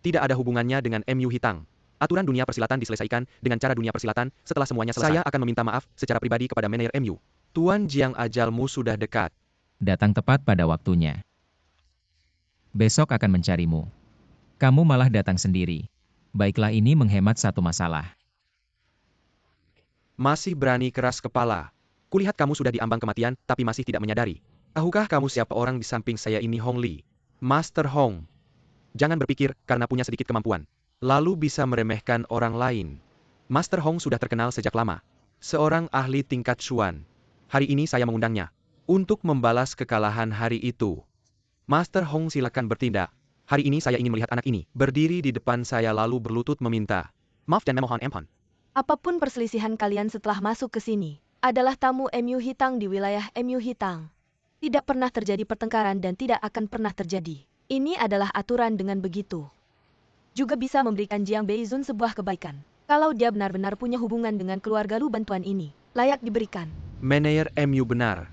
Tidak ada hubungannya dengan MU Hitang. Aturan dunia persilatan diselesaikan dengan cara dunia persilatan. Setelah semuanya selesai, saya akan meminta maaf secara pribadi kepada manajer MU. Tuan Jiang, ajalmu sudah dekat. Datang tepat pada waktunya. Besok akan mencarimu. Kamu malah datang sendiri. Baiklah, ini menghemat satu masalah. Masih berani keras kepala. Kulihat kamu sudah diambang kematian, tapi masih tidak menyadari. Tahukah kamu siapa orang di samping saya ini? Hong Li. Master Hong. Jangan berpikir karena punya sedikit kemampuan, lalu bisa meremehkan orang lain. Master Hong sudah terkenal sejak lama. Seorang ahli tingkat Xuan. Hari ini saya mengundangnya untuk membalas kekalahan hari itu. Master Hong, silakan bertindak. Hari ini saya ingin melihat anak ini berdiri di depan saya lalu berlutut meminta maaf dan memohon ampun. Apapun perselisihan kalian setelah masuk ke sini, adalah tamu MU Hitang di wilayah MU Hitang. Tidak pernah terjadi pertengkaran dan tidak akan pernah terjadi. Ini adalah aturan. Dengan begitu juga bisa memberikan Jiang Beizun sebuah kebaikan. Kalau dia benar-benar punya hubungan dengan keluarga Lu, bantuan ini layak diberikan. Manajer MU benar.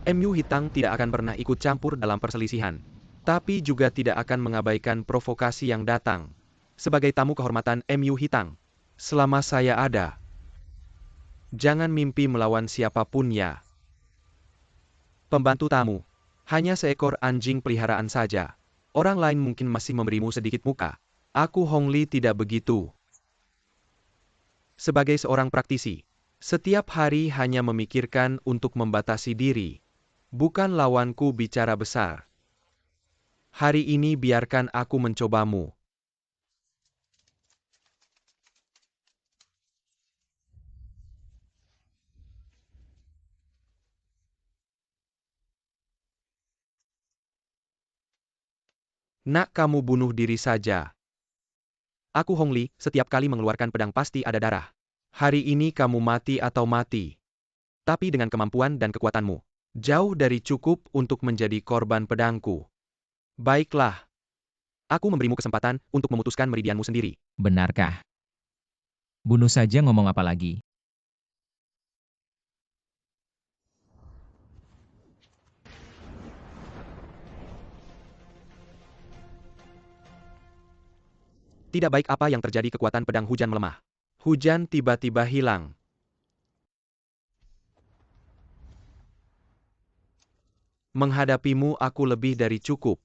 MU Hitang tidak akan pernah ikut campur dalam perselisihan. Tapi juga tidak akan mengabaikan provokasi yang datang. Sebagai tamu kehormatan MU Hitang, selama saya ada, jangan mimpi melawan siapapun ya. Pembantu tamu, hanya seekor anjing peliharaan saja. Orang lain mungkin masih memberimu sedikit muka. Aku Hong Li tidak begitu. Sebagai seorang praktisi, setiap hari hanya memikirkan untuk membatasi diri. Bukan lawanku bicara besar. Hari ini biarkan aku mencobamu. Nak kamu bunuh diri saja. Aku Hong Li, setiap kali mengeluarkan pedang pasti ada darah. Hari ini kamu mati atau mati. Tapi dengan kemampuan dan kekuatanmu, jauh dari cukup untuk menjadi korban pedangku. Baiklah. Aku memberimu kesempatan untuk memutuskan meridianmu sendiri. Benarkah? Bunuh saja, ngomong apa lagi? Tidak baik apa yang terjadi, kekuatan pedang hujan melemah. Hujan tiba-tiba hilang. Menghadapimu aku lebih dari cukup.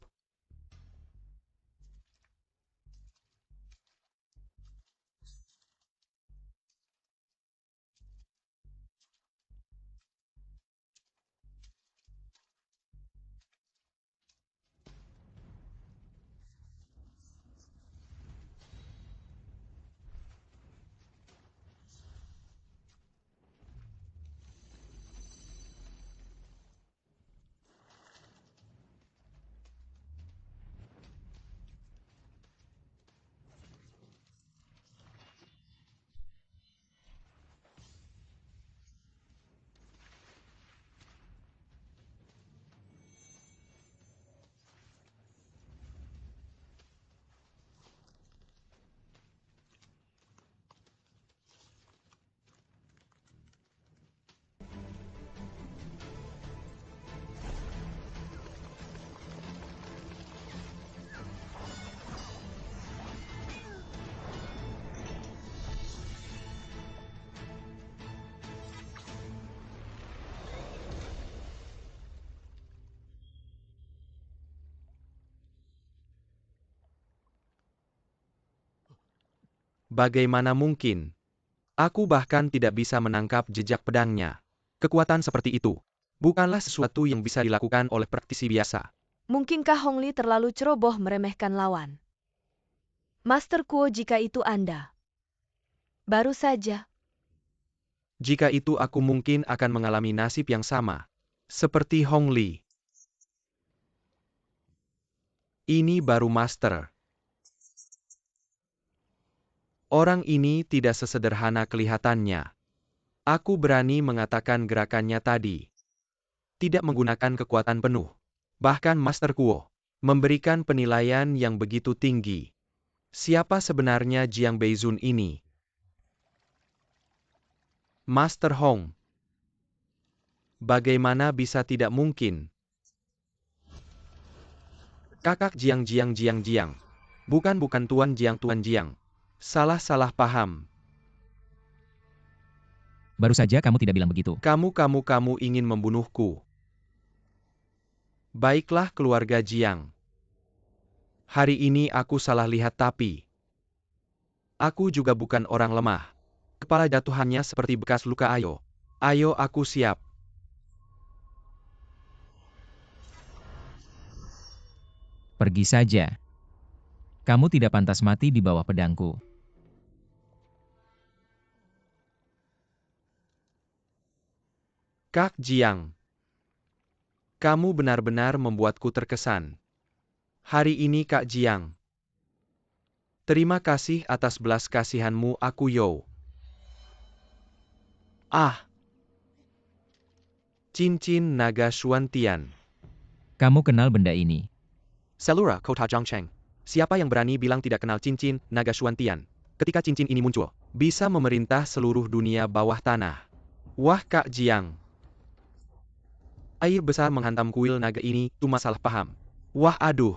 Bagaimana mungkin? Aku bahkan tidak bisa menangkap jejak pedangnya. Kekuatan seperti itu bukanlah sesuatu yang bisa dilakukan oleh praktisi biasa. Mungkinkah Hong Li terlalu ceroboh meremehkan lawan? Master Kuo, jika itu Anda. Baru saja. Jika itu aku mungkin akan mengalami nasib yang sama. Seperti Hong Li. Ini baru Master. Orang ini tidak sesederhana kelihatannya. Aku berani mengatakan gerakannya tadi. Tidak menggunakan kekuatan penuh. Bahkan Master Kuo memberikan penilaian yang begitu tinggi. Siapa sebenarnya Jiang Beizun ini? Master Hong. Bagaimana bisa tidak mungkin? Kakak Jiang. Bukan Tuan Jiang. Salah paham. Baru saja kamu tidak bilang begitu. Kamu ingin membunuhku. Baiklah keluarga Jiang. Hari ini aku salah lihat tapi aku juga bukan orang lemah. Kepala jatuhannya seperti bekas luka. Ayo aku siap. Pergi saja. Kamu tidak pantas mati di bawah pedangku. Kak Jiang. Kamu benar-benar membuatku terkesan. Hari ini Kak Jiang. Terima kasih atas belas kasihanmu aku Yo. Cincin naga Xuantian. Kamu kenal benda ini? Selura Kota Zhangcheng. Siapa yang berani bilang tidak kenal cincin naga Xuantian? Ketika cincin ini muncul, bisa memerintah seluruh dunia bawah tanah. Wah Kak Jiang. Air besar menghantam kuil naga ini, cuma salah paham. Wah aduh.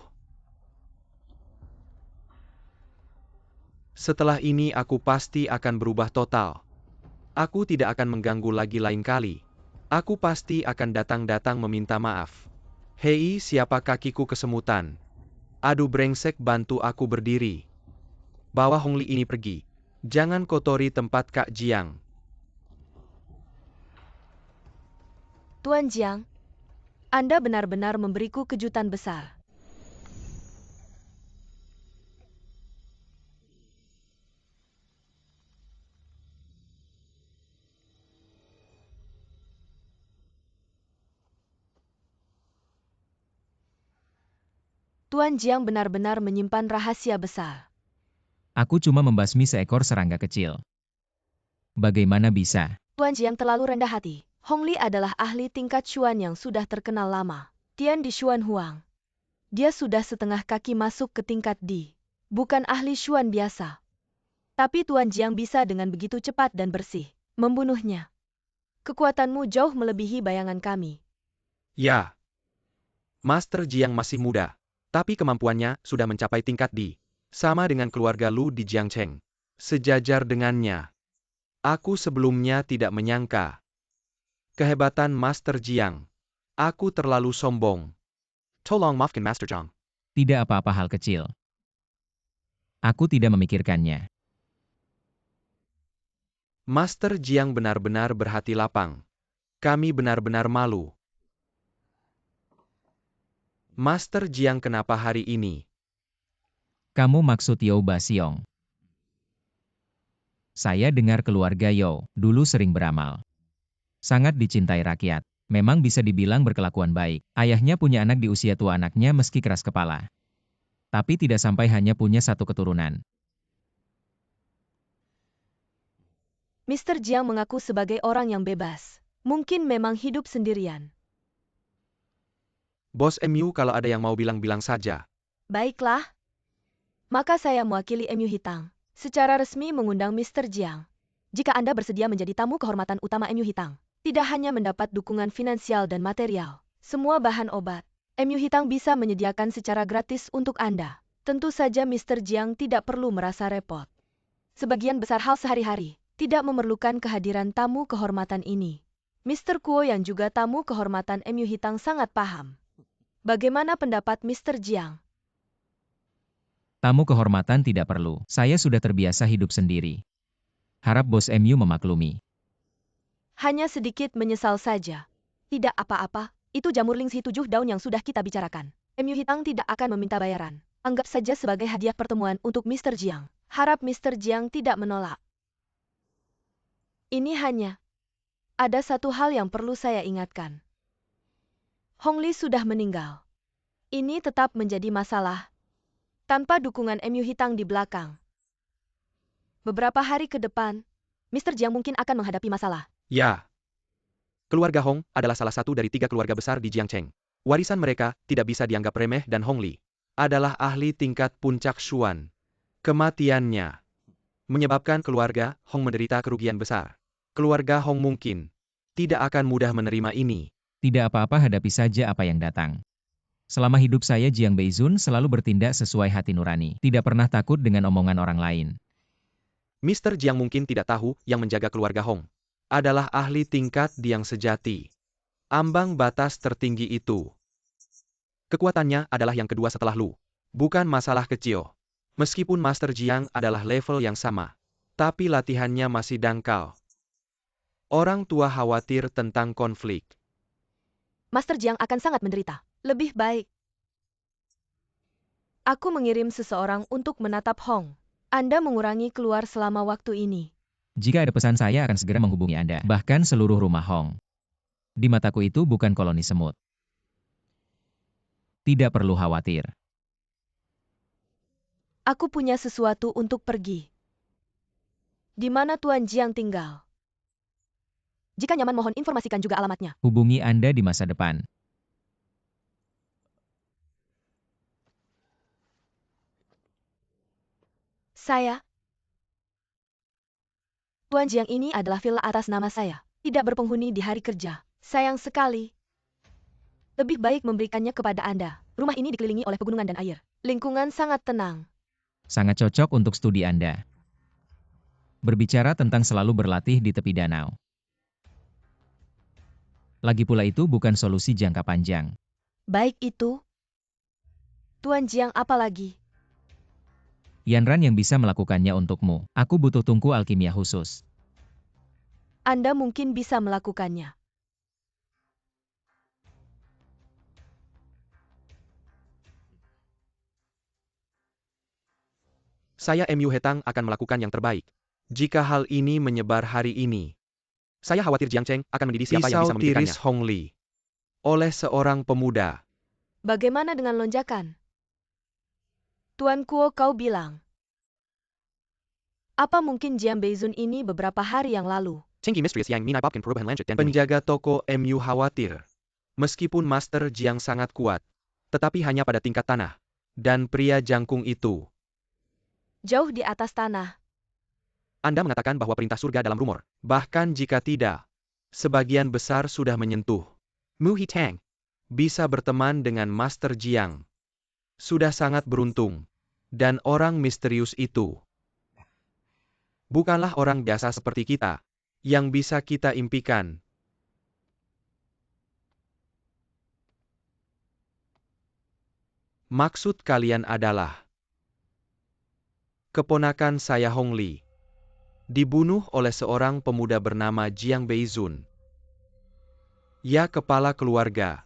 Setelah ini aku pasti akan berubah total. Aku tidak akan mengganggu lagi lain kali. Aku pasti akan datang meminta maaf. Hei, siapa kakiku kesemutan? Aduh brengsek, bantu aku berdiri. Bawa Hong Li ini pergi. Jangan kotori tempat Kak Jiang. Tuan Jiang, Anda benar-benar memberiku kejutan besar. Tuan Jiang benar-benar menyimpan rahasia besar. Aku cuma membasmi seekor serangga kecil. Bagaimana bisa? Tuan Jiang terlalu rendah hati. Hong Li adalah ahli tingkat Xuan yang sudah terkenal lama. Tian di Xuan Huang. Dia sudah setengah kaki masuk ke tingkat D. Bukan ahli Xuan biasa. Tapi Tuan Jiang bisa dengan begitu cepat dan bersih membunuhnya. Kekuatanmu jauh melebihi bayangan kami. Ya. Master Jiang masih muda. Tapi kemampuannya sudah mencapai tingkat D. Sama dengan keluarga Lu di Jiangcheng. Sejajar dengannya. Aku sebelumnya tidak menyangka. Kehebatan Master Jiang. Aku terlalu sombong. Tolong maafkan Master Jiang. Tidak apa-apa, hal kecil. Aku tidak memikirkannya. Master Jiang benar-benar berhati lapang. Kami benar-benar malu. Master Jiang, kenapa hari ini? Kamu maksud Yao Basiong? Saya dengar keluarga Yao dulu sering beramal. Sangat dicintai rakyat. Memang bisa dibilang berkelakuan baik. Ayahnya punya anak di usia tua anaknya meski keras kepala. Tapi tidak sampai hanya punya satu keturunan. Mr. Jiang mengaku sebagai orang yang bebas. Mungkin memang hidup sendirian. Bos MU, kalau ada yang mau bilang-bilang saja. Baiklah. Maka saya mewakili MU Hitang. Secara resmi mengundang Mr. Jiang. Jika Anda bersedia menjadi tamu kehormatan utama MU Hitang, tidak hanya mendapat dukungan finansial dan material, semua bahan obat, MU Hitang bisa menyediakan secara gratis untuk Anda. Tentu saja Mr. Jiang tidak perlu merasa repot. Sebagian besar hal sehari-hari tidak memerlukan kehadiran tamu kehormatan ini. Mr. Kuo yang juga tamu kehormatan MU Hitang sangat paham. Bagaimana pendapat Mr. Jiang? Tamu kehormatan tidak perlu. Saya sudah terbiasa hidup sendiri. Harap bos MU memaklumi. Hanya sedikit menyesal saja. Tidak apa-apa, itu jamur lingsi 7 daun yang sudah kita bicarakan. MU Hitang tidak akan meminta bayaran. Anggap saja sebagai hadiah pertemuan untuk Mr. Jiang. Harap Mr. Jiang tidak menolak. Ini hanya ada satu hal yang perlu saya ingatkan. Hong Li sudah meninggal. Ini tetap menjadi masalah. Tanpa dukungan MU Hitang di belakang. Beberapa hari ke depan, Mr. Jiang mungkin akan menghadapi masalah. Ya. Keluarga Hong adalah salah satu dari 3 keluarga besar di Jiangcheng. Warisan mereka tidak bisa dianggap remeh dan Hong Li adalah ahli tingkat puncak Xuan. Kematiannya menyebabkan keluarga Hong menderita kerugian besar. Keluarga Hong mungkin tidak akan mudah menerima ini. Tidak apa-apa, hadapi saja apa yang datang. Selama hidup saya, Jiang Beizun selalu bertindak sesuai hati nurani. Tidak pernah takut dengan omongan orang lain. Mr. Jiang mungkin tidak tahu yang menjaga keluarga Hong adalah ahli tingkat yang sejati. Ambang batas tertinggi itu. Kekuatannya adalah yang kedua setelah Lu. Bukan masalah kecil. Meskipun Master Jiang adalah level yang sama. Tapi latihannya masih dangkal. Orang tua khawatir tentang konflik. Master Jiang akan sangat menderita. Lebih baik aku mengirim seseorang untuk menatap Hong. Anda mengurangi keluar selama waktu ini. Jika ada pesan, saya akan segera menghubungi Anda. Bahkan seluruh rumah Hong. Di mataku itu bukan koloni semut. Tidak perlu khawatir. Aku punya sesuatu untuk pergi. Di mana Tuan Jiang tinggal? Jika nyaman, mohon informasikan juga alamatnya. Hubungi Anda di masa depan. Tuan Jiang ini adalah villa atas nama saya. Tidak berpenghuni di hari kerja. Sayang sekali. Lebih baik memberikannya kepada Anda. Rumah ini dikelilingi oleh pegunungan dan air. Lingkungan sangat tenang. Sangat cocok untuk studi Anda. Berbicara tentang selalu berlatih di tepi danau. Lagi pula itu bukan solusi jangka panjang. Baik itu. Tuan Jiang apa lagi? Yanran yang bisa melakukannya untukmu. Aku butuh tungku alkimia khusus. Anda mungkin bisa melakukannya. Saya MU Hetang akan melakukan yang terbaik. Jika hal ini menyebar hari ini, saya khawatir Jiangcheng akan mendidik siapa yang bisa memberikannya. Pisau tiris Hong Li oleh seorang pemuda. Bagaimana dengan lonjakan? Tuan Kuo, kau bilang. Apa mungkin Jiang Beizun ini beberapa hari yang lalu? Penjaga toko MU khawatir. Meskipun Master Jiang sangat kuat, tetapi hanya pada tingkat tanah. Dan pria jangkung itu jauh di atas tanah. Anda mengatakan bahwa perintah surga dalam rumor. Bahkan jika tidak, sebagian besar sudah menyentuh. Mu Hitang bisa berteman dengan Master Jiang. Sudah sangat beruntung. Dan orang misterius itu bukanlah orang biasa seperti kita, yang bisa kita impikan. Maksud kalian adalah keponakan saya Hong Li dibunuh oleh seorang pemuda bernama Jiang Beizun. Ya, kepala keluarga.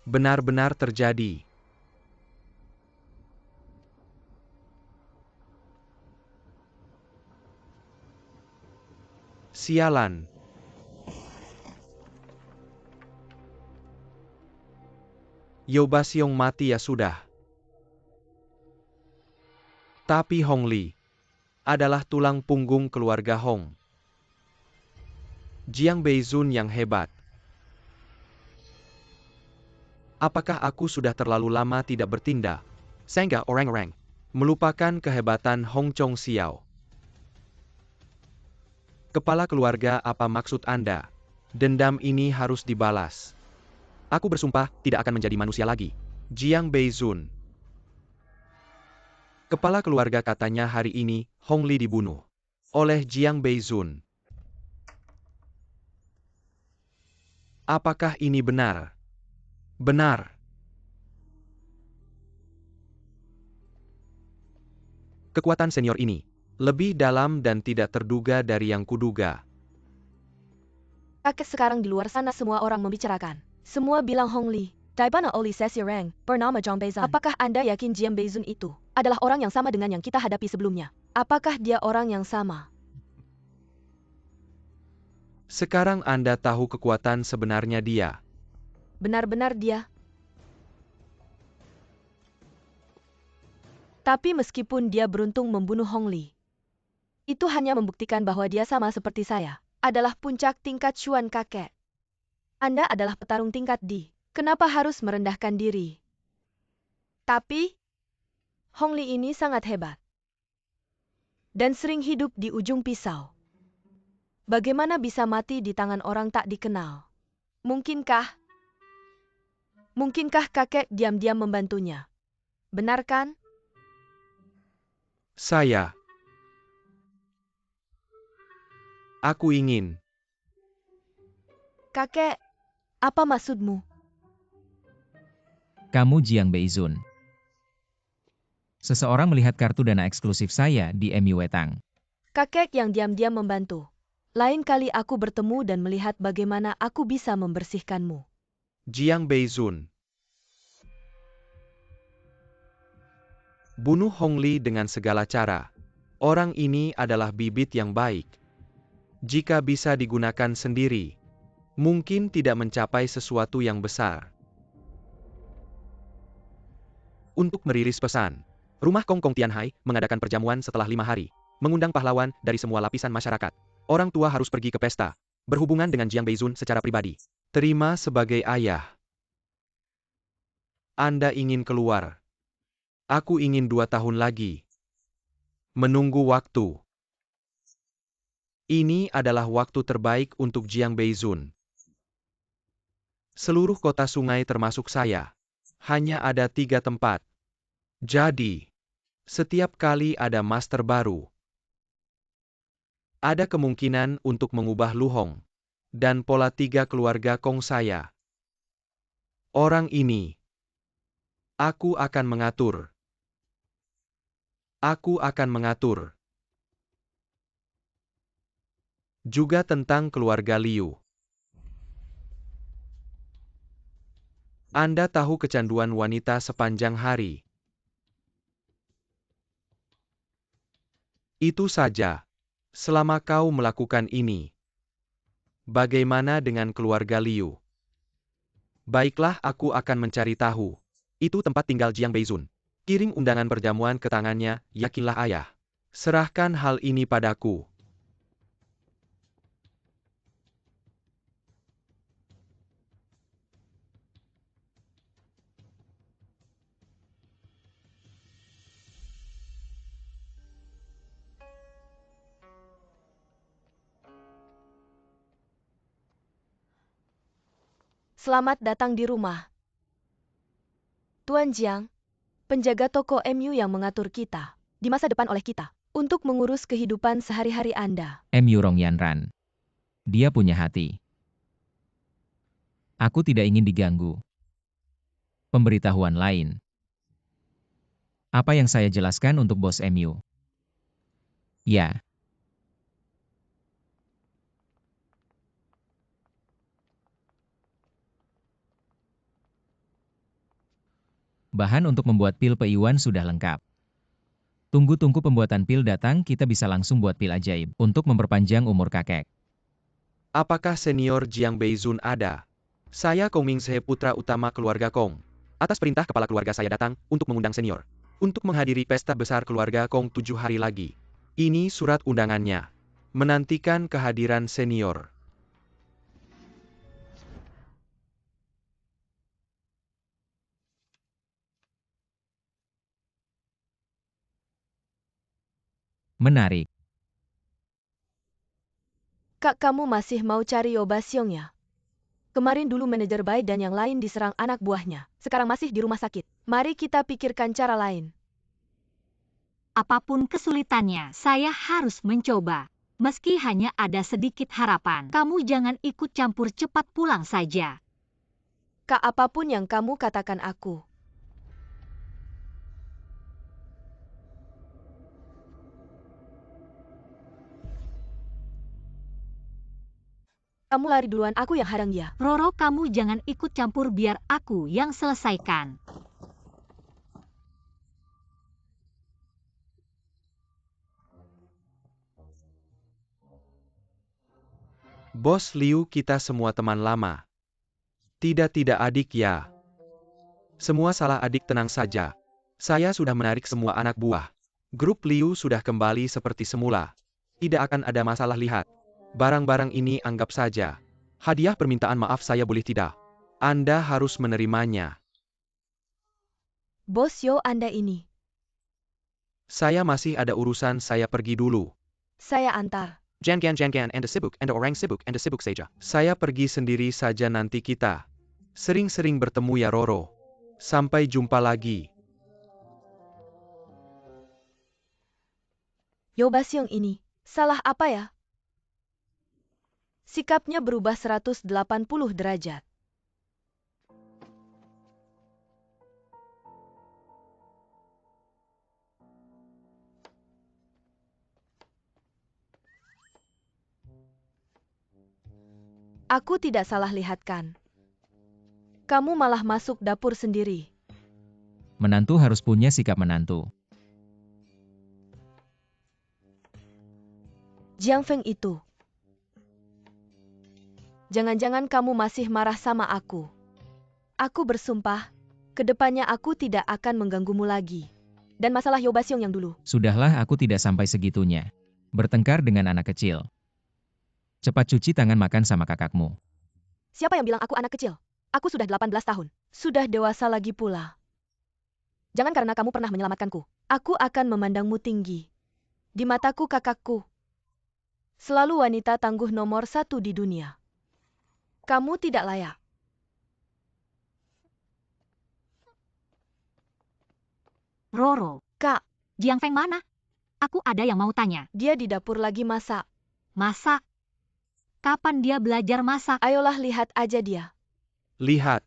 Benar-benar terjadi. Sialan. Yobasyong mati ya sudah. Tapi Hong Li adalah tulang punggung keluarga Hong. Jiang Beizun yang hebat. Apakah aku sudah terlalu lama tidak bertindak, sehingga orang-orang melupakan kehebatan Hong Chong Xiao? Kepala keluarga, apa maksud Anda? Dendam ini harus dibalas. Aku bersumpah tidak akan menjadi manusia lagi. Jiang Beizun. Kepala keluarga katanya hari ini, Hong Li dibunuh oleh Jiang Beizun. Apakah ini benar? Benar. Kekuatan senior ini lebih dalam dan tidak terduga dari yang kuduga. Kakek, sekarang di luar sana semua orang membicarakan. Semua bilang Hong Li, Daibana Oli Sesireng, bernama Jiang Beizun. Apakah Anda yakin Jiang Beizun itu adalah orang yang sama dengan yang kita hadapi sebelumnya? Apakah dia orang yang sama? Sekarang Anda tahu kekuatan sebenarnya dia. Benar-benar dia. Tapi meskipun dia beruntung membunuh Hong Li, itu hanya membuktikan bahwa dia sama seperti saya, adalah puncak tingkat Chuan kakek. Anda adalah petarung tingkat D. Kenapa harus merendahkan diri? Tapi, Hong Li ini sangat hebat. Dan sering hidup di ujung pisau. Bagaimana bisa mati di tangan orang tak dikenal? Mungkinkah kakek diam-diam membantunya? Benar kan? Aku ingin. Kakek, apa maksudmu? Kamu Jiang Beizun. Seseorang melihat kartu dana eksklusif saya di MU Wetang. Kakek yang diam-diam membantu. Lain kali aku bertemu dan melihat bagaimana aku bisa membersihkanmu. Jiang Beizun. Bunuh Hong Li dengan segala cara. Orang ini adalah bibit yang baik. Jika bisa digunakan sendiri, mungkin tidak mencapai sesuatu yang besar. Untuk merilis pesan, Rumah Kong Kong Tianhai mengadakan perjamuan setelah 5 hari, mengundang pahlawan dari semua lapisan masyarakat. Orang tua harus pergi ke pesta, berhubungan dengan Jiang Beizun secara pribadi. Terima sebagai ayah. Anda ingin keluar. Aku ingin 2 tahun lagi. Menunggu waktu. Ini adalah waktu terbaik untuk Jiang Beizun. Seluruh kota sungai termasuk saya. Hanya ada 3 tempat. Jadi, setiap kali ada master baru, ada kemungkinan untuk mengubah Luhong dan pola 3 keluarga Kong saya. Orang ini, aku akan mengatur. Aku akan mengatur. Juga tentang keluarga Liu. Anda tahu kecanduan wanita sepanjang hari. Itu saja. Selama kau melakukan ini. Bagaimana dengan keluarga Liu? Baiklah, aku akan mencari tahu. Itu tempat tinggal Jiang Beizun. Kirim undangan perjamuan ke tangannya, yakinlah ayah. Serahkan hal ini padaku. Selamat datang di rumah. Tuan Jiang, penjaga toko MU yang mengatur kita di masa depan oleh kita untuk mengurus kehidupan sehari-hari Anda. MU Rong Yanran. Dia punya hati. Aku tidak ingin diganggu. Pemberitahuan lain. Apa yang saya jelaskan untuk bos MU? Ya. Bahan untuk membuat pil Peiwan sudah lengkap. Tunggu-tunggu pembuatan pil datang, kita bisa langsung buat pil ajaib untuk memperpanjang umur kakek. Apakah senior Jiang Beizun ada? Saya Kong Mingse, putra utama keluarga Kong. Atas perintah kepala keluarga saya datang untuk mengundang senior. Untuk menghadiri pesta besar keluarga Kong 7 hari lagi. Ini surat undangannya. Menantikan kehadiran senior. Menarik. Kak, kamu masih mau cari Yobasyong ya? Kemarin dulu manajer Bai dan yang lain diserang anak buahnya. Sekarang masih di rumah sakit. Mari kita pikirkan cara lain. Apapun kesulitannya, saya harus mencoba. Meski hanya ada sedikit harapan, kamu jangan ikut campur, cepat pulang saja. Kak, apapun yang kamu katakan aku Kamu lari duluan, aku yang hadang dia. Roro, kamu jangan ikut campur, biar aku yang selesaikan. Bos Liu, kita semua teman lama. Tidak adik ya. Semua salah adik, tenang saja. Saya sudah menarik semua anak buah. Grup Liu sudah kembali seperti semula. Tidak akan ada masalah, lihat. Barang-barang ini anggap saja hadiah permintaan maaf saya, boleh tidak? Anda harus menerimanya. Bos Yo, Anda ini. Saya masih ada urusan, saya pergi dulu. Saya antar. Jangan, Anda sibuk, Anda orang sibuk, Anda sibuk saja. Saya pergi sendiri saja, nanti kita sering-sering bertemu ya Roro. Sampai jumpa lagi. Yo Basyong ini, salah apa ya? Sikapnya berubah 180 derajat. Aku tidak salah lihat kan? Kamu malah masuk dapur sendiri. Menantu harus punya sikap menantu. Jiang Feng itu. Jangan-jangan kamu masih marah sama aku. Aku bersumpah, kedepannya aku tidak akan mengganggumu lagi. Dan masalah Yo Basyong yang dulu. Sudahlah, aku tidak sampai segitunya. Bertengkar dengan anak kecil. Cepat cuci tangan, makan sama kakakmu. Siapa yang bilang aku anak kecil? Aku sudah 18 tahun. Sudah dewasa lagi pula. Jangan karena kamu pernah menyelamatkanku. Aku akan memandangmu tinggi. Di mataku kakakku. Selalu wanita tangguh nomor 1 di dunia. Kamu tidak layak. Roro, Kak, Jiang Feng mana? Aku ada yang mau tanya. dia di dapur lagi masak. Masak? Kapan dia belajar masak? Ayolah lihat aja dia. Lihat.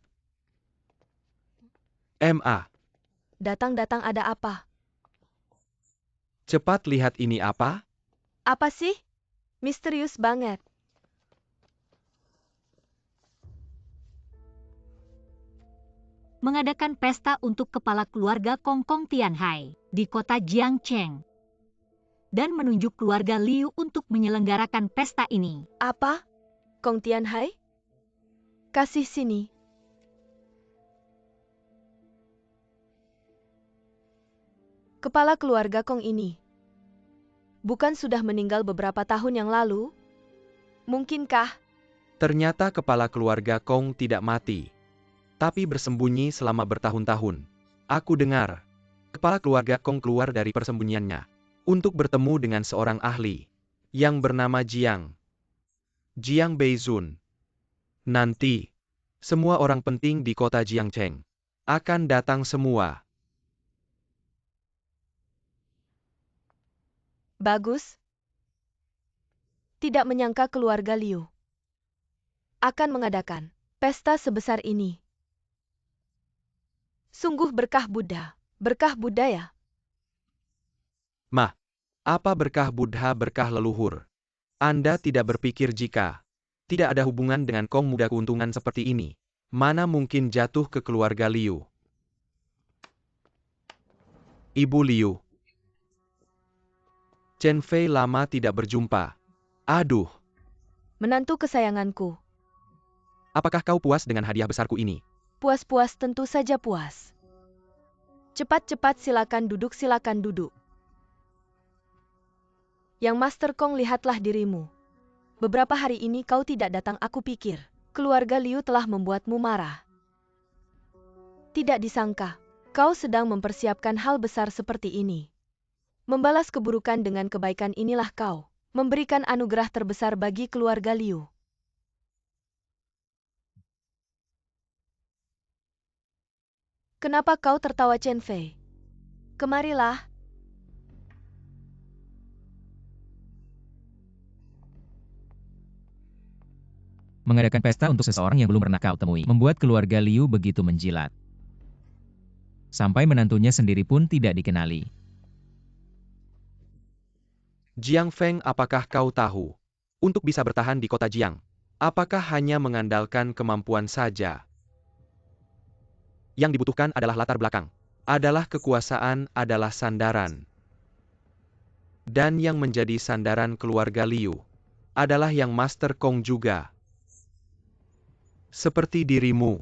MA. Datang-datang ada apa? Cepat lihat ini apa? Apa sih? Misterius banget. Mengadakan pesta untuk kepala keluarga Kong Kong Tianhai di kota Jiangcheng. Dan menunjuk keluarga Liu untuk menyelenggarakan pesta ini. Apa? Kong Tianhai? Kasih sini. Kepala keluarga Kong ini. Bukan sudah meninggal beberapa tahun yang lalu? Mungkinkah? Ternyata kepala keluarga Kong tidak mati, tapi bersembunyi selama bertahun-tahun. Aku dengar, kepala keluarga Kong keluar dari persembunyiannya untuk bertemu dengan seorang ahli yang bernama Jiang Beizun. Nanti, semua orang penting di kota Jiangcheng akan datang semua. Bagus. Tidak menyangka keluarga Liu akan mengadakan pesta sebesar ini. Sungguh berkah Buddha. Berkah Buddha ya? Mah, apa berkah Buddha, berkah leluhur? Anda tidak berpikir jika tidak ada hubungan dengan Kong muda, keuntungan seperti ini mana mungkin jatuh ke keluarga Liu? Ibu Liu. Chen Fei, lama tidak berjumpa. Aduh, Menantu kesayanganku. apakah kau puas dengan hadiah besarku ini? Puas-puas, tentu saja puas. Cepat-cepat silakan duduk. Yang Master Kong, lihatlah dirimu. Beberapa hari ini kau tidak datang, aku pikir keluarga Liu telah membuatmu marah. Tidak disangka, kau sedang mempersiapkan hal besar seperti ini. Membalas keburukan dengan kebaikan, inilah kau memberikan anugerah terbesar bagi keluarga Liu. Kenapa kau tertawa, Chen Fei? Kemarilah. Mengadakan pesta untuk seseorang yang belum pernah kau temui membuat keluarga Liu begitu menjilat. Sampai menantunya sendiri pun tidak dikenali. Jiang Feng, apakah kau tahu? Untuk bisa bertahan di kota Jiang, Apakah hanya mengandalkan kemampuan saja? Yang dibutuhkan adalah latar belakang. Adalah kekuasaan, adalah sandaran. Dan yang menjadi sandaran keluarga Liu adalah yang Master Kong juga. Seperti dirimu,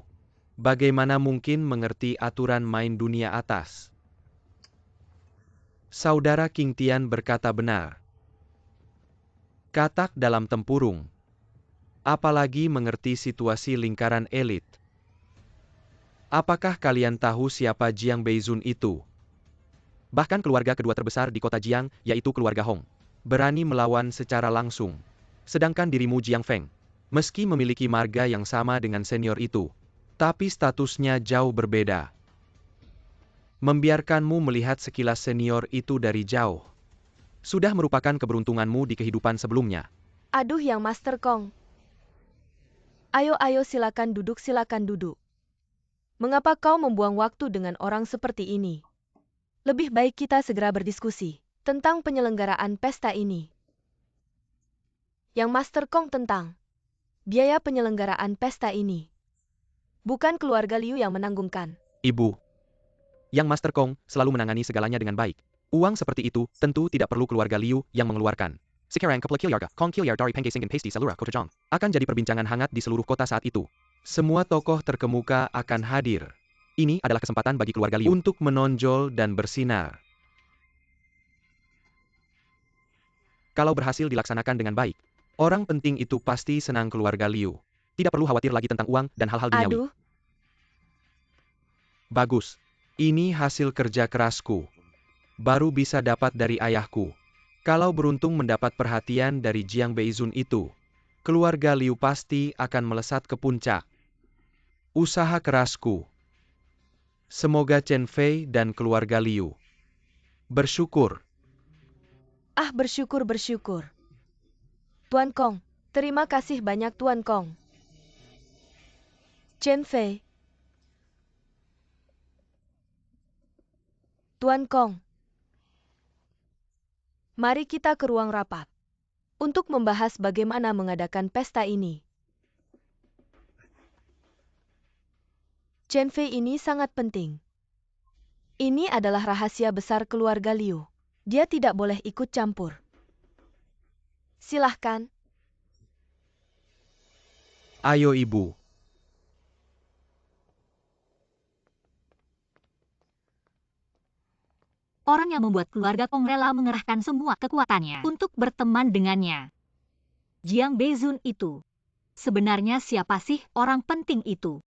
bagaimana mungkin mengerti aturan main dunia atas? Saudara King Tian berkata benar. Katak dalam tempurung. Apalagi mengerti situasi lingkaran elit. Apakah kalian tahu siapa Jiang Beizun itu? Bahkan keluarga kedua terbesar di kota Jiang, yaitu keluarga Hong, berani melawan secara langsung. Sedangkan dirimu Jiang Feng, meski memiliki marga yang sama dengan senior itu, tapi statusnya jauh berbeda. Membiarkanmu melihat sekilas senior itu dari jauh sudah merupakan keberuntunganmu di kehidupan sebelumnya. Aduh yang Master Kong. Ayo silakan duduk. Mengapa kau membuang waktu dengan orang seperti ini? Lebih baik kita segera berdiskusi tentang penyelenggaraan pesta ini. Yang Master Kong tentang biaya penyelenggaraan pesta ini. Bukan keluarga Liu yang menanggungkan. Ibu, yang Master Kong selalu menangani segalanya dengan baik. Uang seperti itu tentu tidak perlu keluarga Liu yang mengeluarkan. Sekarang Kepala Kilyarga, Kong Kilyar dari Pengai Singin Pasti Selura Kota Jong akan jadi perbincangan hangat di seluruh kota saat itu. Semua tokoh terkemuka akan hadir. Ini adalah kesempatan bagi keluarga Liu untuk menonjol dan bersinar. Kalau berhasil dilaksanakan dengan baik, orang penting itu pasti senang keluarga Liu. Tidak perlu khawatir lagi tentang uang dan hal-hal duniawi. Aduh, Bagus. Ini hasil kerja kerasku. Baru bisa dapat dari ayahku. Kalau beruntung mendapat perhatian dari Jiang Beizun itu, keluarga Liu pasti akan melesat ke puncak. Usaha kerasku. Semoga Chen Fei dan keluarga Liu bersyukur. bersyukur. Tuan Kong, terima kasih banyak Tuan Kong. Chen Fei. Tuan Kong. Mari kita ke ruang rapat untuk membahas bagaimana mengadakan pesta ini. Chen Fei ini sangat penting. Ini adalah rahasia besar keluarga Liu. Dia tidak boleh ikut campur. Silahkan. Ayo ibu. Orang yang membuat keluarga Kong rela mengerahkan semua kekuatannya untuk berteman dengannya. Jiang Beizun itu. Sebenarnya siapa sih orang penting itu?